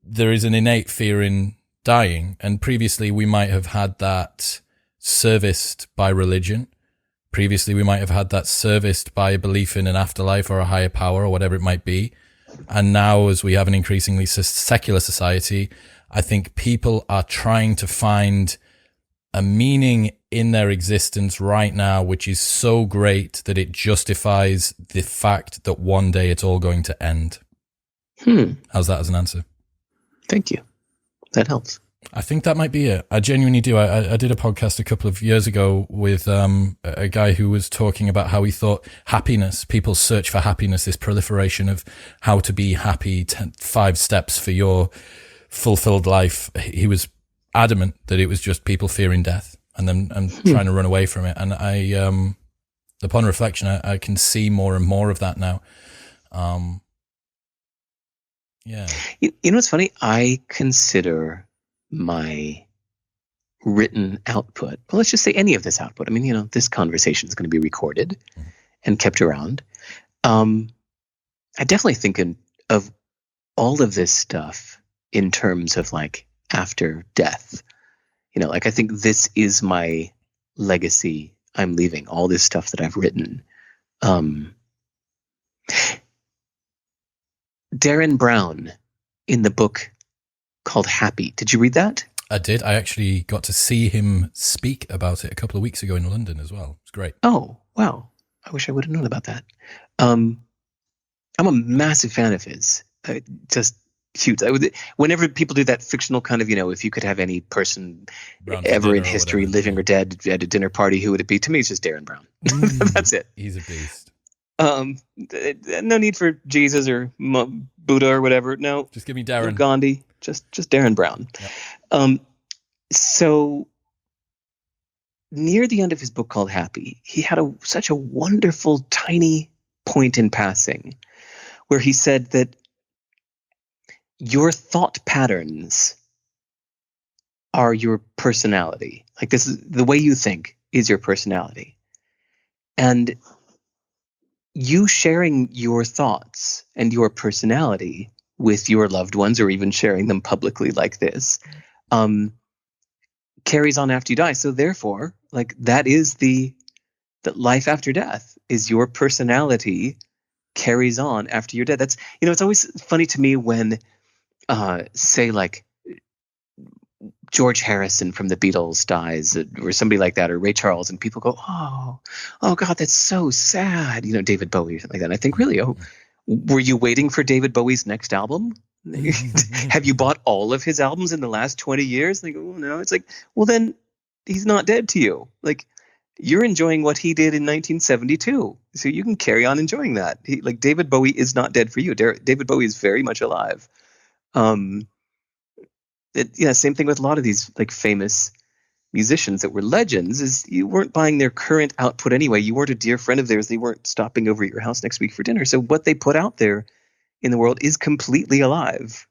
There is an innate fear in dying. And previously we might have had that serviced by religion. Previously we might have had that serviced by a belief in an afterlife or a higher power or whatever it might be. And now as we have an increasingly secular society, I think people are trying to find a meaning in their existence right now, which is so great that it justifies the fact that one day it's all going to end. How's that as an answer? Thank you. That helps. I think that might be it. I genuinely do. I did a podcast a couple of years ago with a guy who was talking about how he thought happiness, people's search for happiness, this proliferation of how to be happy, 5 steps for your fulfilled life. He was adamant that it was just people fearing death and trying to run away from it. And I, upon reflection, I can see more and more of that now. Yeah. You know what's funny? I consider my written output, well, let's just say any of this output. I mean, this conversation is going to be recorded and kept around. I definitely think of all of this stuff in terms of like after death. Like I think this is my legacy I'm leaving, all this stuff that I've written. Darren Brown in the book called Happy. Did you read that? I did. I actually got to see him speak about it a couple of weeks ago in London as well. It's great. Oh, wow. I wish I would have known about that. I'm a massive fan of his. Just huge. Whenever people do that fictional kind of, if you could have any person ever in history, living or dead, at a dinner party, who would it be? To me, it's just Darren Brown. That's it. He's a beast. No need for Jesus or Buddha or whatever. No. Just give me Darren. Or Gandhi. Just Darren Brown. Yeah. So near the end of his book called Happy, he had such a wonderful tiny point in passing where he said that your thought patterns are your personality. Like this is the way you think is your personality. And you sharing your thoughts and your personality with your loved ones, or even sharing them publicly like this, carries on after you die. So therefore, like that is the life after death is your personality carries on after you're dead. That's, it's always funny to me when, say like George Harrison from the Beatles dies, or somebody like that, or Ray Charles, and people go, oh God, that's so sad. David Bowie or something like that. And I think, really, were you waiting for David Bowie's next album? Have you bought all of his albums in the last 20 years? Like, oh no. It's like, well, then he's not dead to you. Like, you're enjoying what he did in 1972, so you can carry on enjoying that. Like, David Bowie is not dead for you. David Bowie is very much alive. Same thing with a lot of these like famous musicians that were legends. Is you weren't buying their current output anyway. You weren't a dear friend of theirs. They weren't stopping over at your house next week for dinner. So what they put out there in the world is completely alive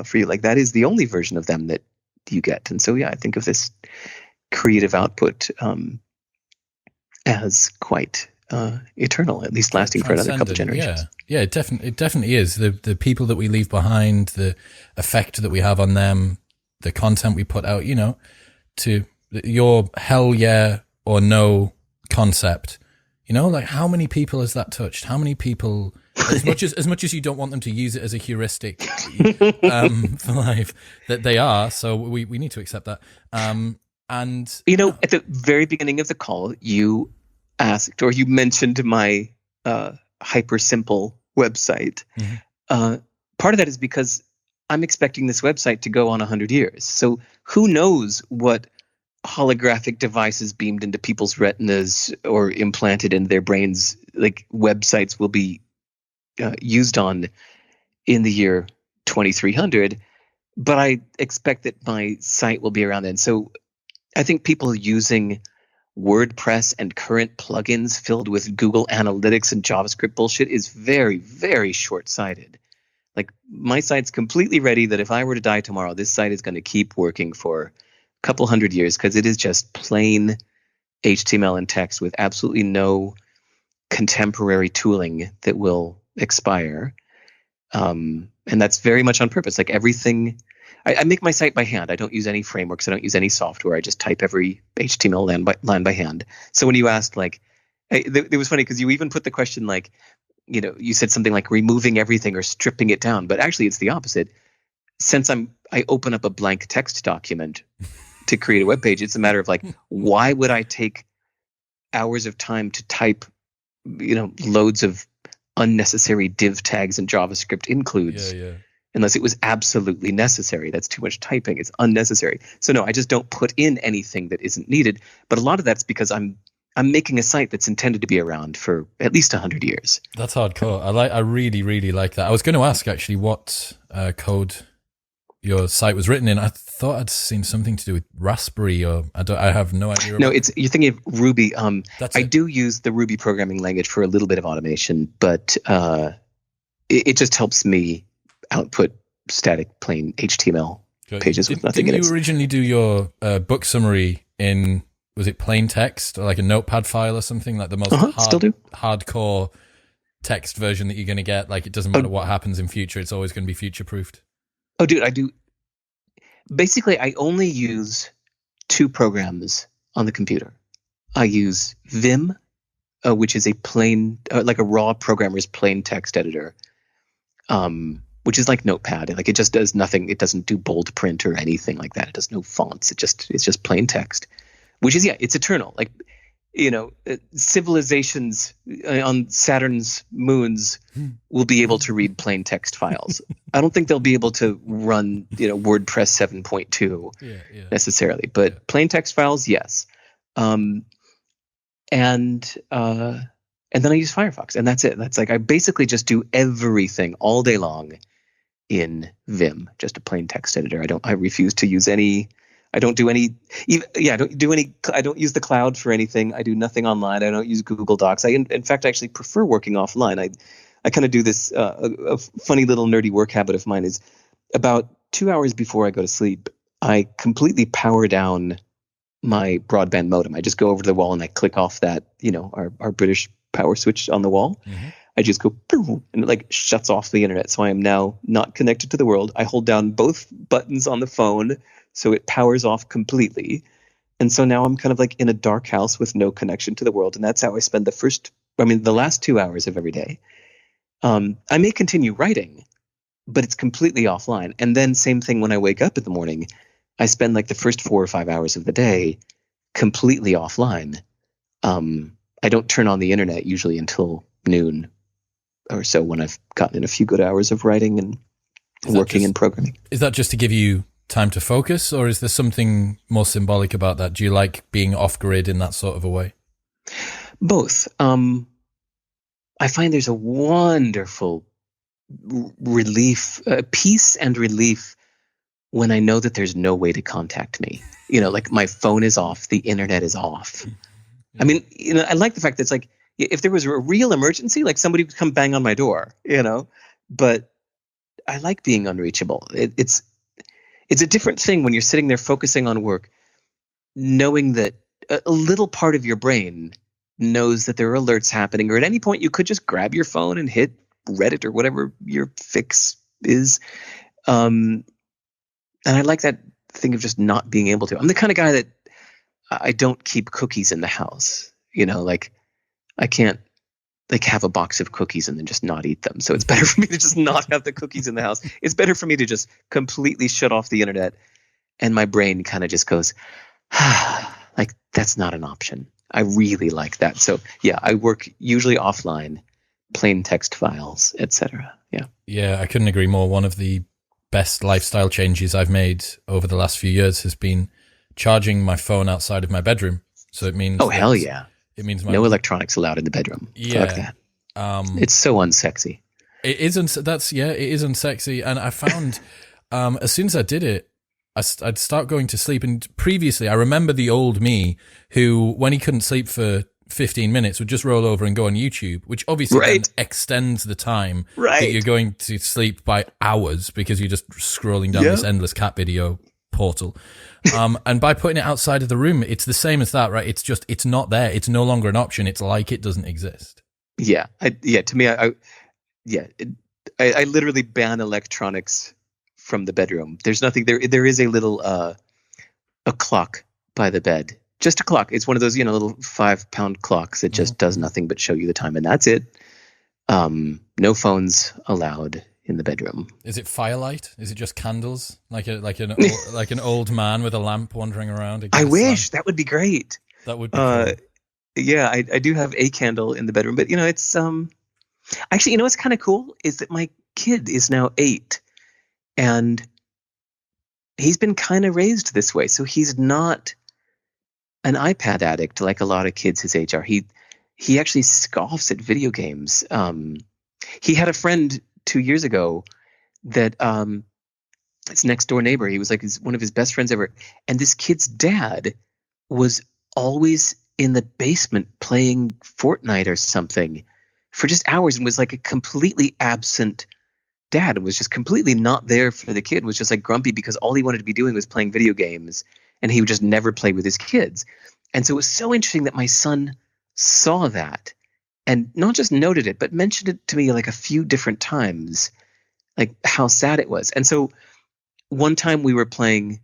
for you. Like, that is the only version of them that you get. And so, yeah, I think of this creative output as quite eternal, at least lasting for another couple of generations. Yeah, it definitely is. The people that we leave behind, the effect that we have on them, the content we put out, to your hell yeah or no concept, like how many people has that touched? How many people, as much as you don't want them to use it as a heuristic for life, that they are. So we need to accept that. And at the very beginning of the call, you asked, or you mentioned my hyper simple website. Mm-hmm. Part of that is because I'm expecting this website to go on 100 years. So who knows what holographic devices beamed into people's retinas or implanted in their brains, like websites will be used on in the year 2300. But I expect that my site will be around then. So I think people using WordPress and current plugins filled with Google Analytics and JavaScript bullshit is very, very short-sighted. Like, my site's completely ready that if I were to die tomorrow, this site is going to keep working for a couple hundred years because it is just plain HTML and text with absolutely no contemporary tooling that will expire. And that's very much on purpose. Like, everything, I make my site by hand. I don't use any frameworks. I don't use any software. I just type every HTML line by hand. So when you asked, like, it was funny because you even put the question, like, you said something like removing everything or stripping it down, but actually it's the opposite. Since I open up a blank text document to create a web page, it's a matter of like, why would I take hours of time to type, loads of unnecessary div tags and JavaScript includes, unless it was absolutely necessary. That's too much typing. It's unnecessary. So no, I just don't put in anything that isn't needed. But a lot of that's because I'm making a site that's intended to be around for at least 100 years. That's hardcore. I really, really like that. I was going to ask actually what code your site was written in. I thought I'd seen something to do with Raspberry, or I have no idea. No, you're thinking of Ruby. I do use the Ruby programming language for a little bit of automation, but it just helps me output static plain HTML pages with nothing in it. Didn't you originally do your book summary in, was it plain text or like a notepad file or something, like the most hardcore text version that you're going to get? Like, it doesn't matter what happens in future, it's always going to be future proofed. Oh, dude, I do. Basically, I only use two programs on the computer. I use Vim, which is a plain, like a raw programmer's plain text editor, which is like Notepad. Like, it just does nothing. It doesn't do bold print or anything like that. It does no fonts. It's just plain text. Which is, it's eternal. Like, civilizations on Saturn's moons will be able to read plain text files. I don't think they'll be able to run, WordPress 7.2 necessarily, but plain text files, yes. And then I use Firefox, and that's it. That's like, I basically just do everything all day long in Vim, just a plain text editor. I refuse to use any. I don't use the cloud for anything. I do nothing online. I don't use Google Docs. In fact, I actually prefer working offline. I kind of do this, a funny little nerdy work habit of mine is about 2 hours before I go to sleep, I completely power down my broadband modem. I just go over to the wall and I click off that, our British power switch on the wall. Mm-hmm. I just go boom, and it like shuts off the internet. So I am now not connected to the world. I hold down both buttons on the phone, so it powers off completely. And so now I'm kind of like in a dark house with no connection to the world. And that's how I spend the last 2 hours of every day. I may continue writing, but it's completely offline. And then same thing when I wake up in the morning, I spend like the first 4 or 5 hours of the day completely offline. I don't turn on the internet usually until noon or so, when I've gotten in a few good hours of writing and working in programming. Is that just to give you time to focus, or is there something more symbolic about that? Do you like being off grid in that sort of a way? Both. I find there's a wonderful relief, peace and relief when I know that there's no way to contact me. Like my phone is off, the internet is off. I mean, I like the fact that it's like, if there was a real emergency, like somebody would come bang on my door, but I like being unreachable. It's a different thing when you're sitting there focusing on work, knowing that a little part of your brain knows that there are alerts happening, or at any point you could just grab your phone and hit Reddit or whatever your fix is. And I like that thing of just not being able to. I'm the kind of guy that I don't keep cookies in the house. Like I can't have a box of cookies and then just not eat them. So it's better for me to just not have the cookies in the house. It's better for me to just completely shut off the internet, and my brain kind of just goes, like, that's not an option. I really like that. So yeah, I work usually offline, plain text files, etc. Yeah. Yeah, I couldn't agree more. One of the best lifestyle changes I've made over the last few years has been charging my phone outside of my bedroom. So it means hell yeah. It means no electronics allowed in the bedroom. Yeah. Fuck that. It's so unsexy. It isn't. It is unsexy. And I found as soon as I did it, I'd start going to sleep. And previously, I remember the old me who, when he couldn't sleep for 15 minutes, would just roll over and go on YouTube, which obviously then extends the time that you're going to sleep by hours because you're just scrolling down this endless cat video portal. And by putting it outside of the room, it's the same as that, right? It's not there. It's no longer an option. It's like it doesn't exist. Yeah. To me, I literally ban electronics from the bedroom. There's nothing there. There is a little, a clock by the bed, just a clock. It's one of those, little 5-pound clocks that just does nothing but show you the time. And that's it. No phones allowed in the bedroom. Is it firelight? Is it just candles? Like an old man with a lamp wandering around? I wish that would be great. That would be cool. Yeah, I do have a candle in the bedroom, but it's actually, what's kind of cool is that my kid is now 8, and he's been kind of raised this way. So he's not an iPad addict like a lot of kids his age are. He actually scoffs at video games. He had a friend 2 years ago that his next door neighbor, he was like one of his best friends ever. And this kid's dad was always in the basement playing Fortnite or something for just hours, and was like a completely absent dad, and was just completely not there for the kid, was just like grumpy because all he wanted to be doing was playing video games, and he would just never play with his kids. And so it was so interesting that my son saw that and not just noted it, but mentioned it to me like a few different times, like how sad it was. And so one time we were playing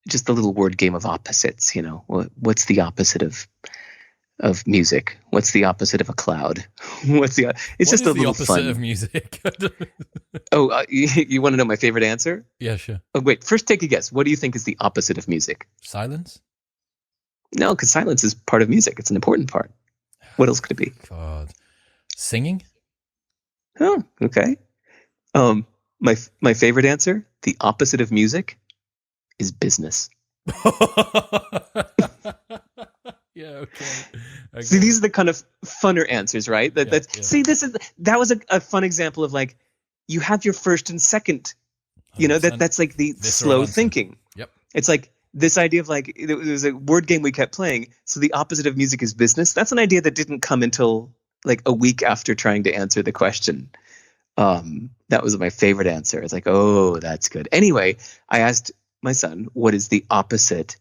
just the little word game of opposites. What's the opposite of music? What's the opposite of a cloud? It's just a little fun. What is the opposite of music? You want to know my favorite answer? Yeah, sure. Oh, wait, first take a guess. What do you think is the opposite of music? Silence? No, because silence is part of music. It's an important part. What else could it be? God. Singing? Oh, okay. My favorite answer, the opposite of music, is business. Yeah, okay. See, these are the kind of funner answers, right? See, that was a fun example of like, you have your first and second, that's like the slow thinking. Yep. It's like this idea of like, it was a word game we kept playing. So the opposite of music is business. That's an idea that didn't come until like a week after trying to answer the question. That was my favorite answer. It's like, oh, that's good. Anyway, I asked my son, what is the opposite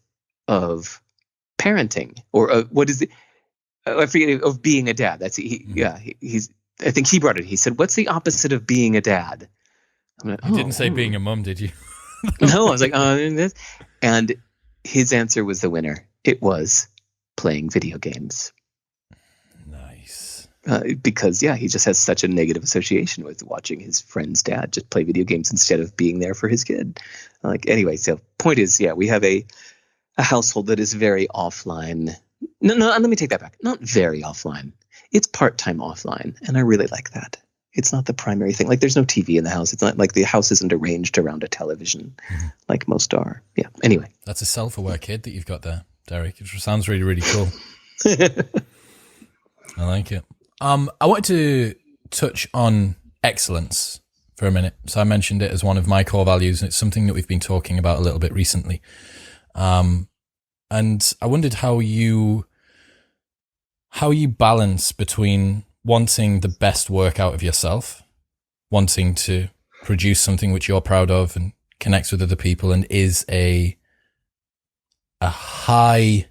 of parenting, or what is the I forget, of being a dad? That's he's I think he brought it. He said, what's the opposite of being a dad? I'm like, you didn't say being a mum, did you? No, I was like, and his answer was the winner. It was playing video games. Nice. Because he just has such a negative association with watching his friend's dad just play video games instead of being there for his kid. Anyway, so point is, we have a household that is very offline. No, let me take that back. Not very offline. It's part-time offline, and I really like that. It's not the primary thing. Like there's no TV in the house. It's not like the house isn't arranged around a television like most are. Yeah. Anyway. That's a self-aware kid that you've got there, Derek. It sounds really, really cool. I like it. I wanted to touch on excellence for a minute. So I mentioned it as one of my core values, and it's something that we've been talking about a little bit recently. And I wondered how you balance between wanting the best work out of yourself, wanting to produce something which you're proud of and connects with other people and is a high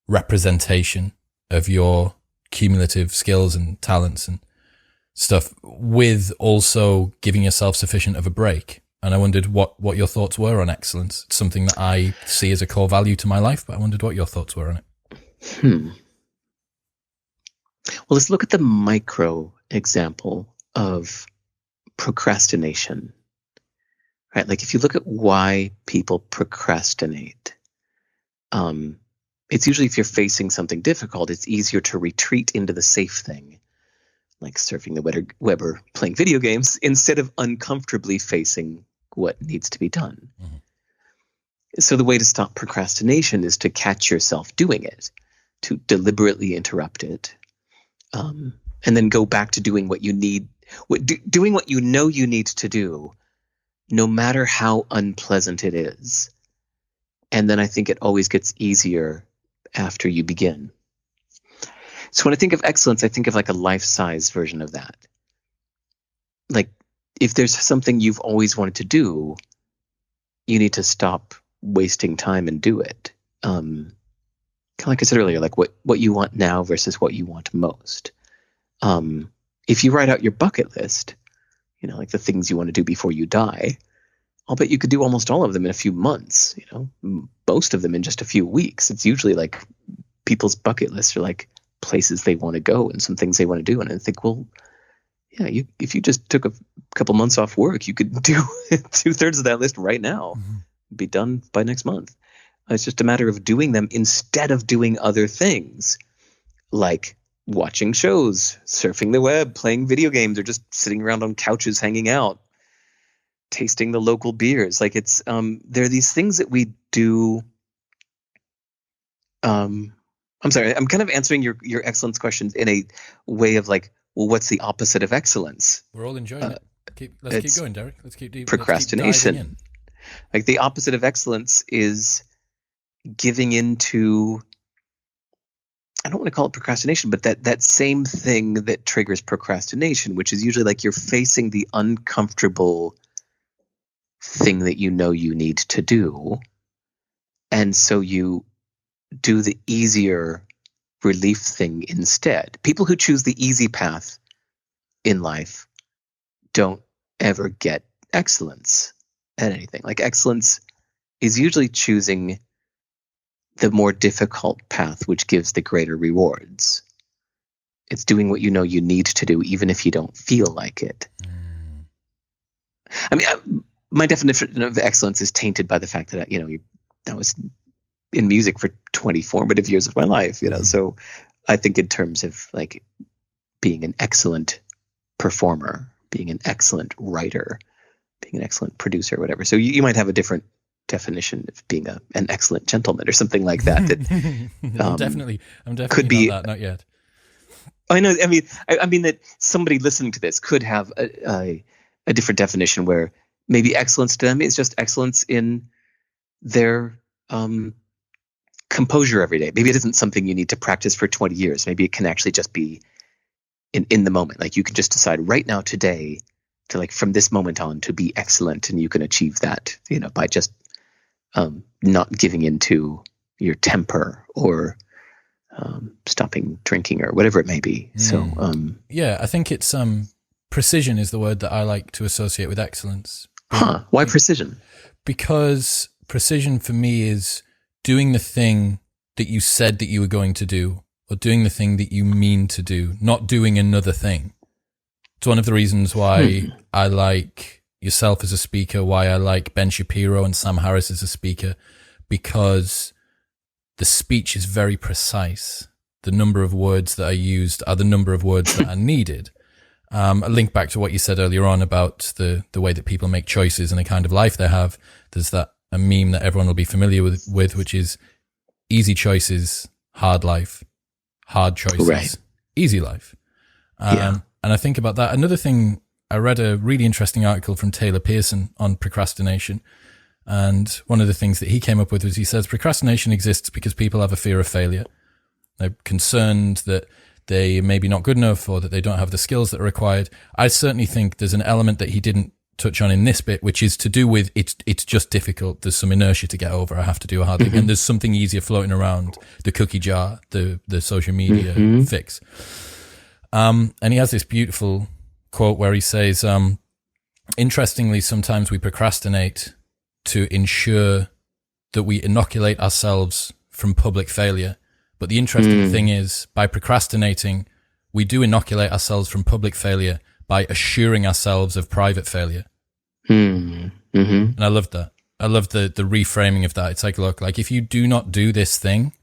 representation of your cumulative skills and talents and stuff, with also giving yourself sufficient of a break. And I wondered what your thoughts were on excellence. It's something that I see as a core value to my life, but I wondered what your thoughts were on it. Well, let's look at the micro example of procrastination, right? Like if you look at why people procrastinate, it's usually if you're facing something difficult, it's easier to retreat into the safe thing, like surfing the web or playing video games, instead of uncomfortably facing what needs to be done. Mm-hmm. So the way to stop procrastination is to catch yourself doing it, to deliberately interrupt it, and then go back to doing what you need, doing what you know you need to do, no matter how unpleasant it is. And then I think it always gets easier after you begin. So when I think of excellence, I think of like a life-size version of that. Like if there's something you've always wanted to do, you need to stop wasting time and do it. Kind of like I said earlier, like what you want now versus what you want most. If you write out your bucket list, you know, like the things you want to do before you die, I'll bet you could do almost all of them in a few months, you know, most of them in just a few weeks. It's usually like people's bucket lists are like places they want to go and some things they want to do. And I think, well, yeah, if you just took a couple months off work, you could do 2/3 of that list right now, be done by next month. It's just a matter of doing them instead of doing other things like watching shows, surfing the web, playing video games, or just sitting around on couches hanging out, tasting the local beers. Like it's there are these things that we do. I'm sorry, I'm kind of answering your excellence questions in a way of like, well, what's the opposite of excellence? We're all enjoying it. Let's keep going, Derek. Let's keep procrastination. Let's keep like the opposite of excellence is giving into, I don't want to call it procrastination, but that same thing that triggers procrastination, which is usually like you're facing the uncomfortable thing that you know you need to do. And so you do the easier relief thing instead. People who choose the easy path in life don't ever get excellence at anything. Like excellence is usually choosing the more difficult path, which gives the greater rewards. It's doing what you know you need to do, even if you don't feel like it. I mean, my definition of excellence is tainted by the fact that, I was in music for 20 formative years of my life, so I think in terms of like being an excellent performer, being an excellent writer, being an excellent producer, whatever. So you might have a different definition of being an excellent gentleman or something like that. I'm definitely could be not that, not yet. I know. I mean that somebody listening to this could have a different definition where maybe excellence to them is just excellence in their composure every day. Maybe it isn't something you need to practice for 20 years. Maybe it can actually just be in the moment. Like you can just decide right now, today, to like from this moment on to be excellent, and you can achieve that, by just not giving into your temper or stopping drinking or whatever it may be. So yeah, I think it's precision is the word that I like to associate with excellence. Why precision? Because precision for me is doing the thing that you said that you were going to do, or doing the thing that you mean to do, not doing another thing. It's one of the reasons why I like yourself as a speaker, why I like Ben Shapiro and Sam Harris as a speaker, because the speech is very precise. The number of words that are used are the number of words that are needed. A link back to what you said earlier on about the way that people make choices and the kind of life they have. There's a meme that everyone will be familiar with, which is easy choices, hard life, hard choices, Right. easy life. And I think about that. Another thing, I read a really interesting article from Taylor Pearson on procrastination. And one of the things that he came up with was he says procrastination exists because people have a fear of failure. They're concerned that they may be not good enough or that they don't have the skills that are required. I certainly think there's an element that he didn't touch on in this bit, which is to do with it's just difficult. There's some inertia to get over. I have to do a hard thing. And there's something easier floating around, the cookie jar, the social media fix. And he has this beautiful quote where he says, interestingly, sometimes we procrastinate to ensure that we inoculate ourselves from public failure. But the interesting thing is, by procrastinating, we do inoculate ourselves from public failure by assuring ourselves of private failure. And I love that. I love the reframing of that. It's like, look, like if you do not do this thing,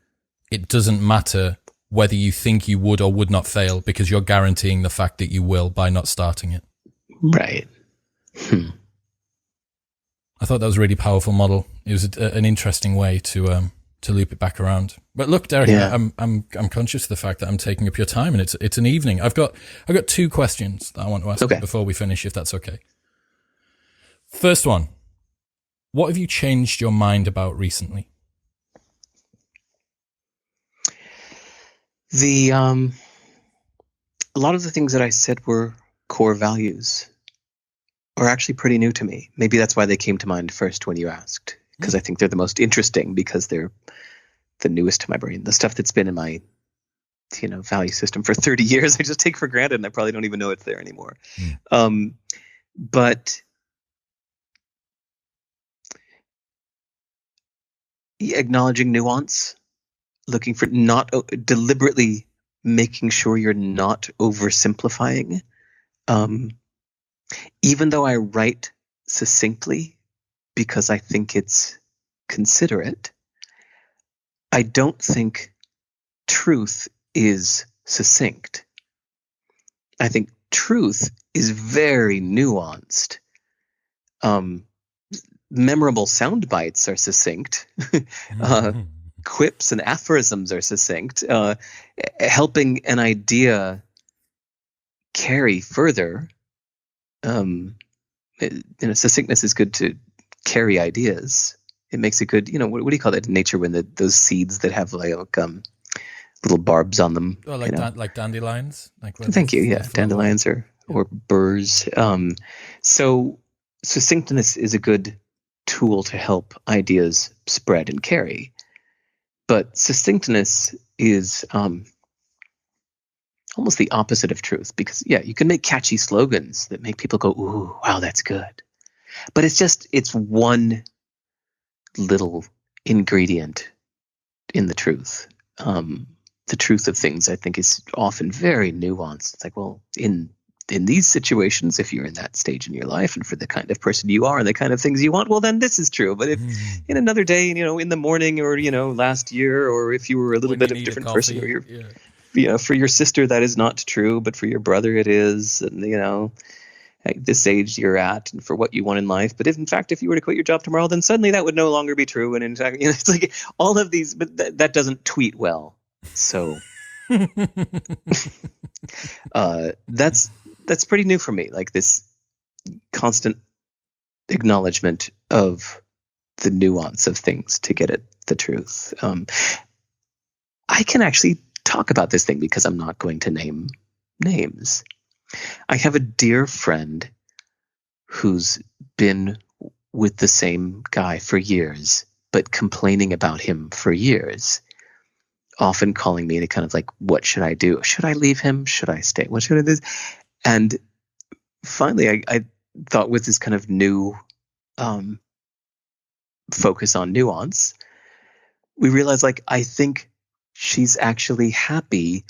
it doesn't matter whether you think you would or would not fail, because you're guaranteeing the fact that you will by not starting it. Right. I thought that was a really powerful model. It was an interesting way to loop it back around. But look, Derek, I'm conscious of the fact that I'm taking up your time, and it's an evening. I've got 2 questions that I want to ask you before we finish, if that's okay. First one, what have you changed your mind about recently? A lot of the things that I said were core values are actually pretty new to me. Maybe that's why they came to mind first when you asked, because I think they're the most interesting because they're the newest to my brain. The stuff that's been in my, value system for 30 years, I just take for granted, and I probably don't even know it's there anymore. But acknowledging nuance, looking for not deliberately making sure you're not oversimplifying. Even though I write succinctly because I think it's considerate, I don't think truth is succinct. I think truth is very nuanced. Memorable sound bites are succinct. Quips and aphorisms are succinct. Helping an idea carry further. Succinctness is good to carry ideas. It makes it good. What do you call that in nature when those seeds that have like little barbs on them? Oh, like dandelions. Thank you. Yeah, dandelions or burrs. So succinctness is a good tool to help ideas spread and carry. But succinctness is almost the opposite of truth, because you can make catchy slogans that make people go, "Ooh, wow, that's good." But it's one little ingredient in the truth. The truth of things, I think, is often very nuanced. It's like, well, in these situations, if you're in that stage in your life and for the kind of person you are and the kind of things you want, well, then this is true. But if in another day, in the morning or, last year, or if you were a little bit of a different person, or you're, for your sister, that is not true, but for your brother, it is. And, at this age you're at and for what you want in life. But if you were to quit your job tomorrow, then suddenly that would no longer be true. And in fact, it's like all of these, but that doesn't tweet well. So that's pretty new for me. Like this constant acknowledgement of the nuance of things to get at the truth. I can actually talk about this thing because I'm not going to name names. I have a dear friend who's been with the same guy for years, but complaining about him for years, often calling me to kind of like, what should I do? Should I leave him? Should I stay? What should I do? And finally, I thought with this kind of new focus on nuance, we realized, like, I think she's actually happy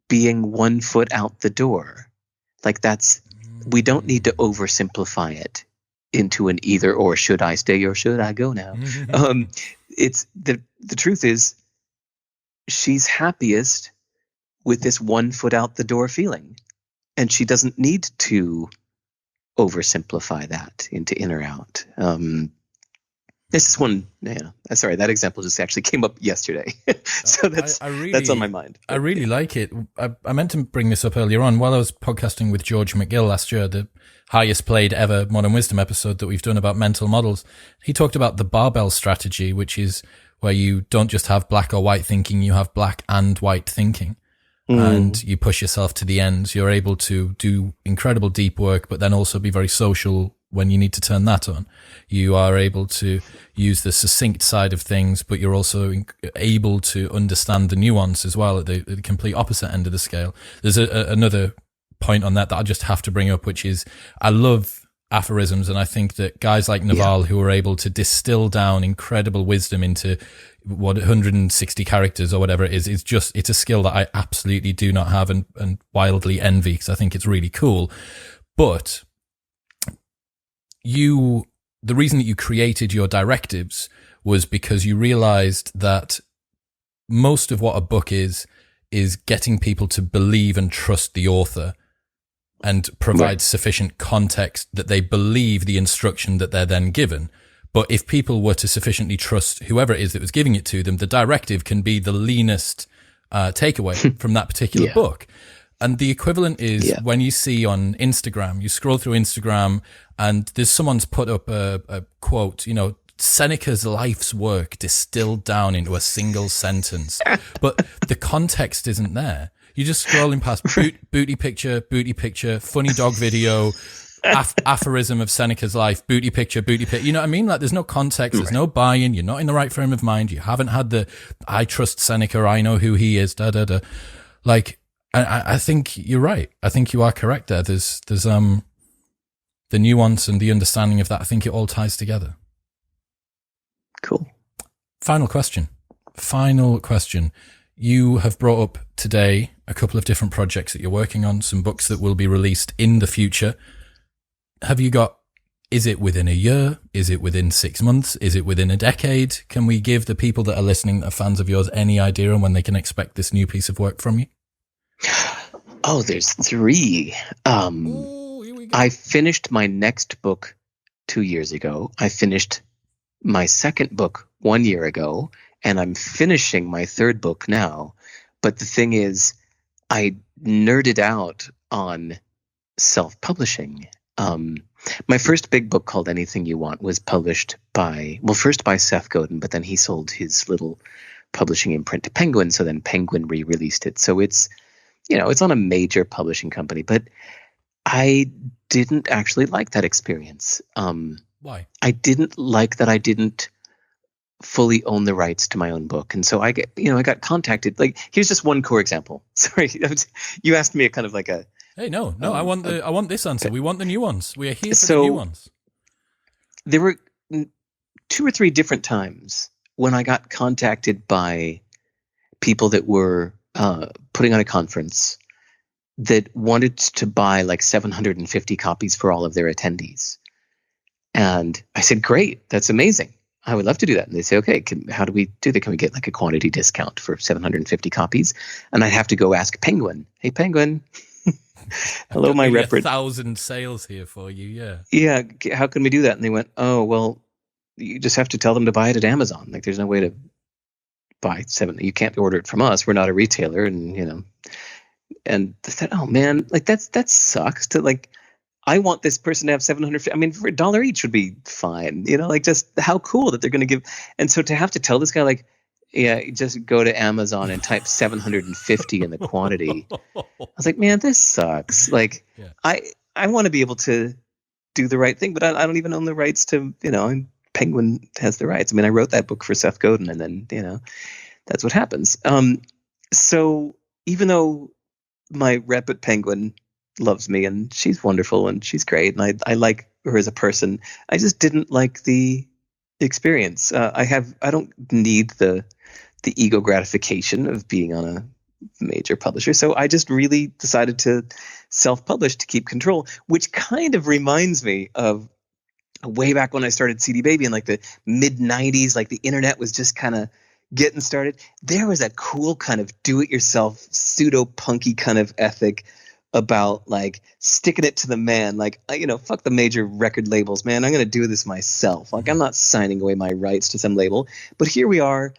being 1 foot out the door. Like we don't need to oversimplify it into an either or. Should I stay or should I go now? It's the truth is she's happiest with this 1 foot out the door feeling. and she doesn't need to oversimplify that into in or out. This is one. Yeah, sorry, that example just actually came up yesterday, so that's on my mind. I really like it. I meant to bring this up earlier on while I was podcasting with George McGill last year, the highest played ever Modern Wisdom episode that we've done about mental models. He talked about the barbell strategy, which is where you don't just have black or white thinking, you have black and white thinking. And you push yourself to the ends. You're able to do incredible deep work, but then also be very social when you need to turn that on. You are able to use the succinct side of things, but you're also able to understand the nuance as well at the complete opposite end of the scale. There's another point on that I just have to bring up, which is I love aphorisms, and I think that guys like Naval who are able to distill down incredible wisdom into 160 characters or whatever it is, it's a skill that I absolutely do not have and wildly envy, because I think it's really cool. But the reason that you created your directives was because you realized that most of what a book is getting people to believe and trust the author and provide sufficient context that they believe the instruction that they're then given. But if people were to sufficiently trust whoever it is that was giving it to them, the directive can be the leanest takeaway from that particular book. And the equivalent is when you see on Instagram, you scroll through Instagram and there's someone's put up a quote, Seneca's life's work distilled down into a single sentence. But the context isn't there. You're just scrolling past booty picture, funny dog video, aphorism of Seneca's life, booty picture. You know what I mean? Like, there's no context, there's no buy-in, you're not in the right frame of mind, you haven't had the I trust Seneca, I know who he is, Like, I think you're right. I think you are correct there. There's the nuance and the understanding of that. I think it all ties together. Cool. Final question. You have brought up today a couple of different projects that you're working on, some books that will be released in the future. Is it within a year? Is it within 6 months? Is it within a decade? Can we give the people that are listening, that are fans of yours, any idea on when they can expect this new piece of work from you? Oh, there's 3. Here we go. I finished my next book 2 years ago. I finished my second book 1 year ago, and I'm finishing my third book now. But the thing is, I nerded out on self-publishing. My first big book, called Anything You Want, was published first by Seth Godin, but then he sold his little publishing imprint to Penguin, so then Penguin re-released it. So it's on a major publishing company, but I didn't actually like that experience. Why? I didn't like that I didn't fully own the rights to my own book. And so I got contacted. Like, here's just one core example. Sorry, you asked me a kind of like a, hey, no, I want this answer. We want the nuance. We are here for the nuance. There were 2 or 3 different times when I got contacted by people that were putting on a conference that wanted to buy like 750 copies for all of their attendees. And I said, great, that's amazing. I would love to do that. And they say, okay, how do we do that? Can we get like a quantity discount for 750 copies? And I'd have to go ask Penguin. Hey, Penguin. Hello, my rep. 1,000 sales here for you, yeah. Yeah, how can we do that? And they went, oh, well, you just have to tell them to buy it at Amazon. Like, there's no way to buy 7. You can't order it from us. We're not a retailer, and And they said, oh man, like that sucks. To like, I want this person to have 700. I mean, for $1 each would be fine. Like, just how cool that they're going to give. And so to have to tell this guy, like, yeah, just go to Amazon and type 750 in the quantity. I was like, man, this sucks. Like, yeah. I want to be able to do the right thing, but I don't even own the rights to, and Penguin has the rights. I mean, I wrote that book for Seth Godin, and then, that's what happens. So even though my rep at Penguin loves me and she's wonderful and she's great, and I like her as a person, I just didn't like the experience. I don't need the ego gratification of being on a major publisher. So I just really decided to self-publish to keep control, which kind of reminds me of way back when I started CD Baby in like the mid 90s, like the internet was just kind of getting started. There was a cool kind of do-it-yourself, pseudo-punky kind of ethic about like sticking it to the man. Like, fuck the major record labels, man. I'm going to do this myself. Like, I'm not signing away my rights to some label. But here we are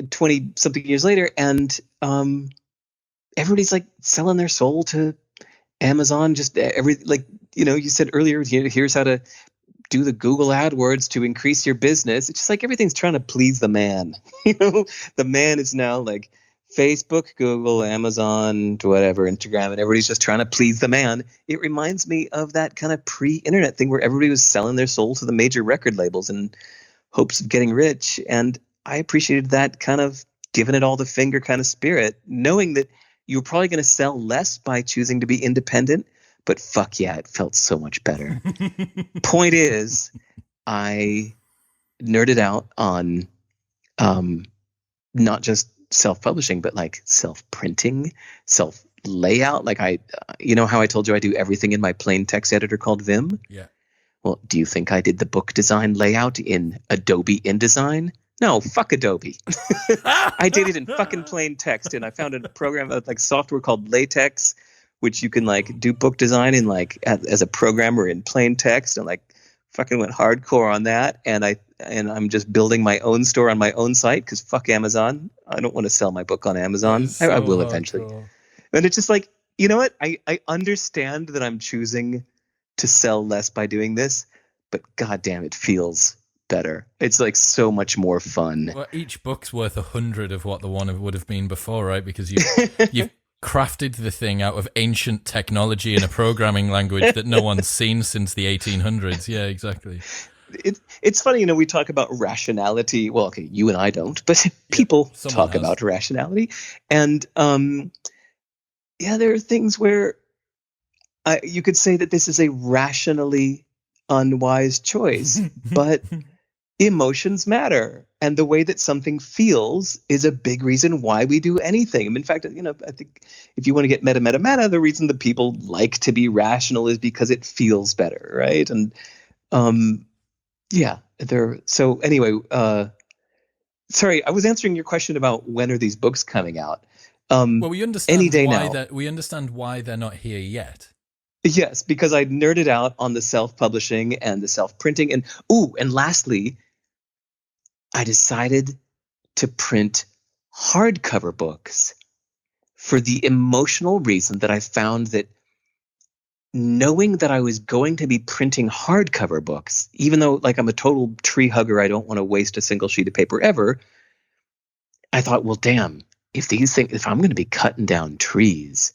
20 something years later, and everybody's like selling their soul to Amazon. Just you said earlier, here's how to do the Google AdWords to increase your business. It's just like everything's trying to please the man. The man is now like Facebook, Google, Amazon, whatever, Instagram, and everybody's just trying to please the man. It reminds me of that kind of pre-internet thing where everybody was selling their soul to the major record labels in hopes of getting rich. And I appreciated that kind of giving it all the finger kind of spirit, knowing that you were probably going to sell less by choosing to be independent. But fuck yeah, it felt so much better. Point is, I nerded out on not just self-publishing, but like self-printing, self-layout. Like how I told you I do everything in my plain text editor called Vim? Yeah. Well, do you think I did the book design layout in Adobe InDesign? No, fuck Adobe. I did it in fucking plain text, and I found a program like software called LaTeX, which you can like do book design in like as a programmer in plain text, and like fucking went hardcore on that. And I'm just building my own store on my own site because fuck Amazon. I don't want to sell my book on Amazon. So I will eventually. hardcore. And it's just like, you know what? I understand that I'm choosing to sell less by doing this, but goddamn, it feels better. It's like so much more fun. Well, each book's worth 100 of what the one would have been before, right? Because you've crafted the thing out of ancient technology in a programming language that no one's seen since the 1800s. Yeah, exactly. It's funny, we talk about rationality. Well, okay, you and I don't, but people talk about rationality. And there are things where you could say that this is a rationally unwise choice, but emotions matter. And the way that something feels is a big reason why we do anything. In fact, I think if you want to get meta, the reason that people like to be rational is because it feels better, right? And so anyway, sorry, I was answering your question about when are these books coming out. Well, we understand any day why now. We understand why they're not here yet. Yes, because I nerded out on the self-publishing and the self-printing. And lastly, I decided to print hardcover books for the emotional reason that I found that knowing that I was going to be printing hardcover books, even though like I'm a total tree hugger, I don't want to waste a single sheet of paper ever, I thought, well, damn, if I'm going to be cutting down trees,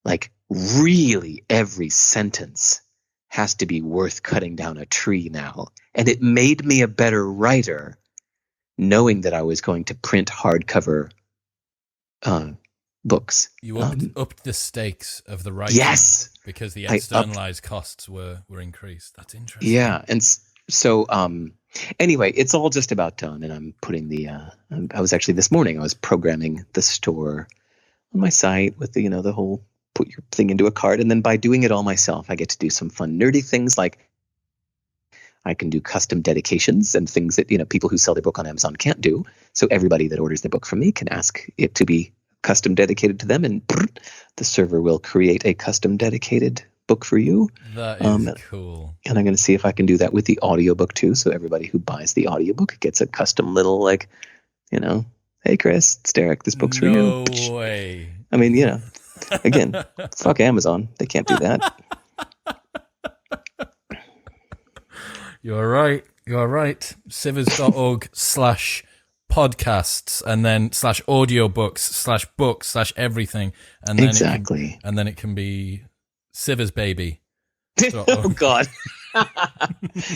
like really every sentence has to be worth cutting down a tree now. And it made me a better writer knowing that I was going to print hardcover books. You upped the stakes of the writing. Yes. Because the externalized costs were increased. That's interesting. Yeah. And so anyway, it's all just about done. And I'm putting I was actually this morning, I was programming the store on my site with the whole put your thing into a cart. And then by doing it all myself, I get to do some fun, nerdy things like I can do custom dedications and things that, people who sell their book on Amazon can't do. So everybody that orders their book from me can ask it to be custom dedicated to them, and the server will create a custom dedicated book for you. That is cool. And I'm going to see if I can do that with the audiobook too. So everybody who buys the audiobook gets a custom little, hey, Chris, it's Derek. This book's for you. No way. I mean, again, fuck Amazon. They can't do that. You're right. Sivers.org/podcasts and then /audiobooks/books/everything. And then exactly. It can be Sivers Baby. Oh, God.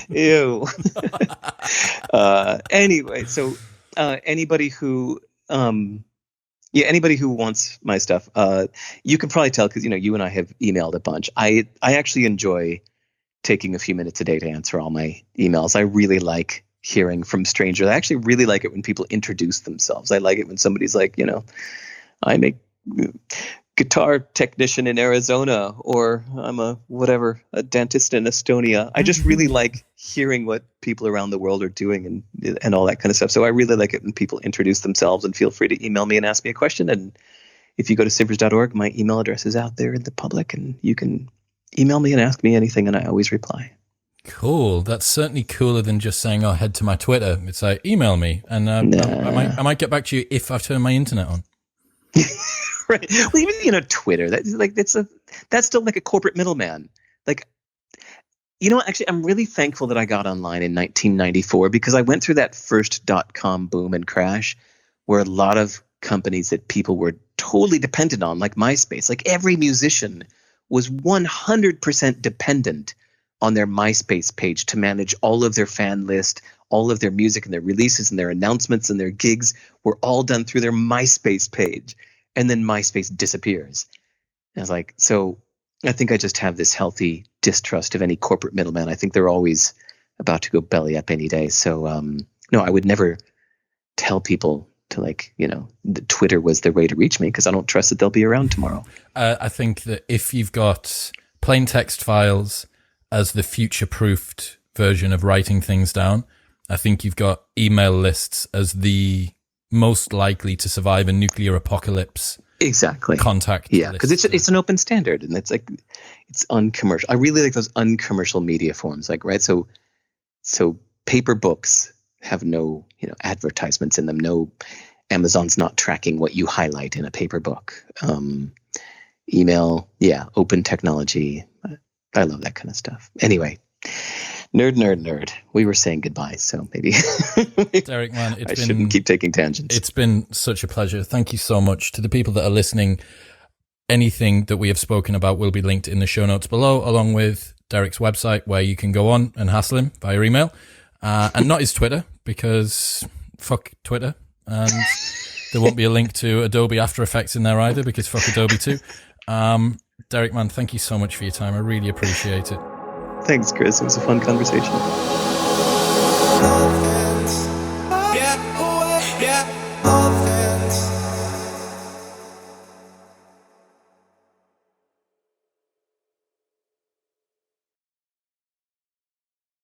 Ew. Anyway, so anybody who wants my stuff, you can probably tell because, you and I have emailed a bunch. I actually enjoy taking a few minutes a day to answer all my emails. I really like hearing from strangers. I actually really like it when people introduce themselves. I like it when somebody's like, I'm a guitar technician in Arizona, or I'm a dentist in Estonia. I just really like hearing what people around the world are doing and all that kind of stuff. So I really like it when people introduce themselves, and feel free to email me and ask me a question. And if you go to sivers.org, my email address is out there in the public, and you can email me and ask me anything, and I always reply. Cool. That's certainly cooler than just saying, "Oh, head to my Twitter." It's like, email me, and I might get back to you if I've turned my internet on. Right. Well, even Twitter. That's still like a corporate middleman. Like, actually, I'm really thankful that I got online in 1994 because I went through that first .com boom and crash, where a lot of companies that people were totally dependent on, like MySpace, like every musician was 100% dependent on their MySpace page to manage all of their fan list, all of their music and their releases and their announcements and their gigs were all done through their MySpace page. And then MySpace disappears. And I was like, so I think I just have this healthy distrust of any corporate middleman. I think they're always about to go belly up any day. So no, I would never tell people to that Twitter was the way to reach me because I don't trust that they'll be around tomorrow. I think that if you've got plain text files as the future-proofed version of writing things down, I think you've got email lists as the most likely to survive a nuclear apocalypse. Exactly. Contact. Yeah, because it's an open standard, and it's uncommercial. I really like those uncommercial media forms, right? So paper books have no advertisements in them. No, Amazon's not tracking what you highlight in a paper book. Email, open technology. I love that kind of stuff. Anyway, nerd. We were saying goodbye, so maybe Derek, man, I shouldn't keep taking tangents. It's been such a pleasure. Thank you so much. To the people that are listening, anything that we have spoken about will be linked in the show notes below, along with Derek's website, where you can go on and hassle him via email, and not his Twitter, because fuck Twitter, and there won't be a link to Adobe After Effects in there either, because fuck Adobe too. Derek, man, thank you so much for your time. I really appreciate it. Thanks, Chris. It was a fun conversation.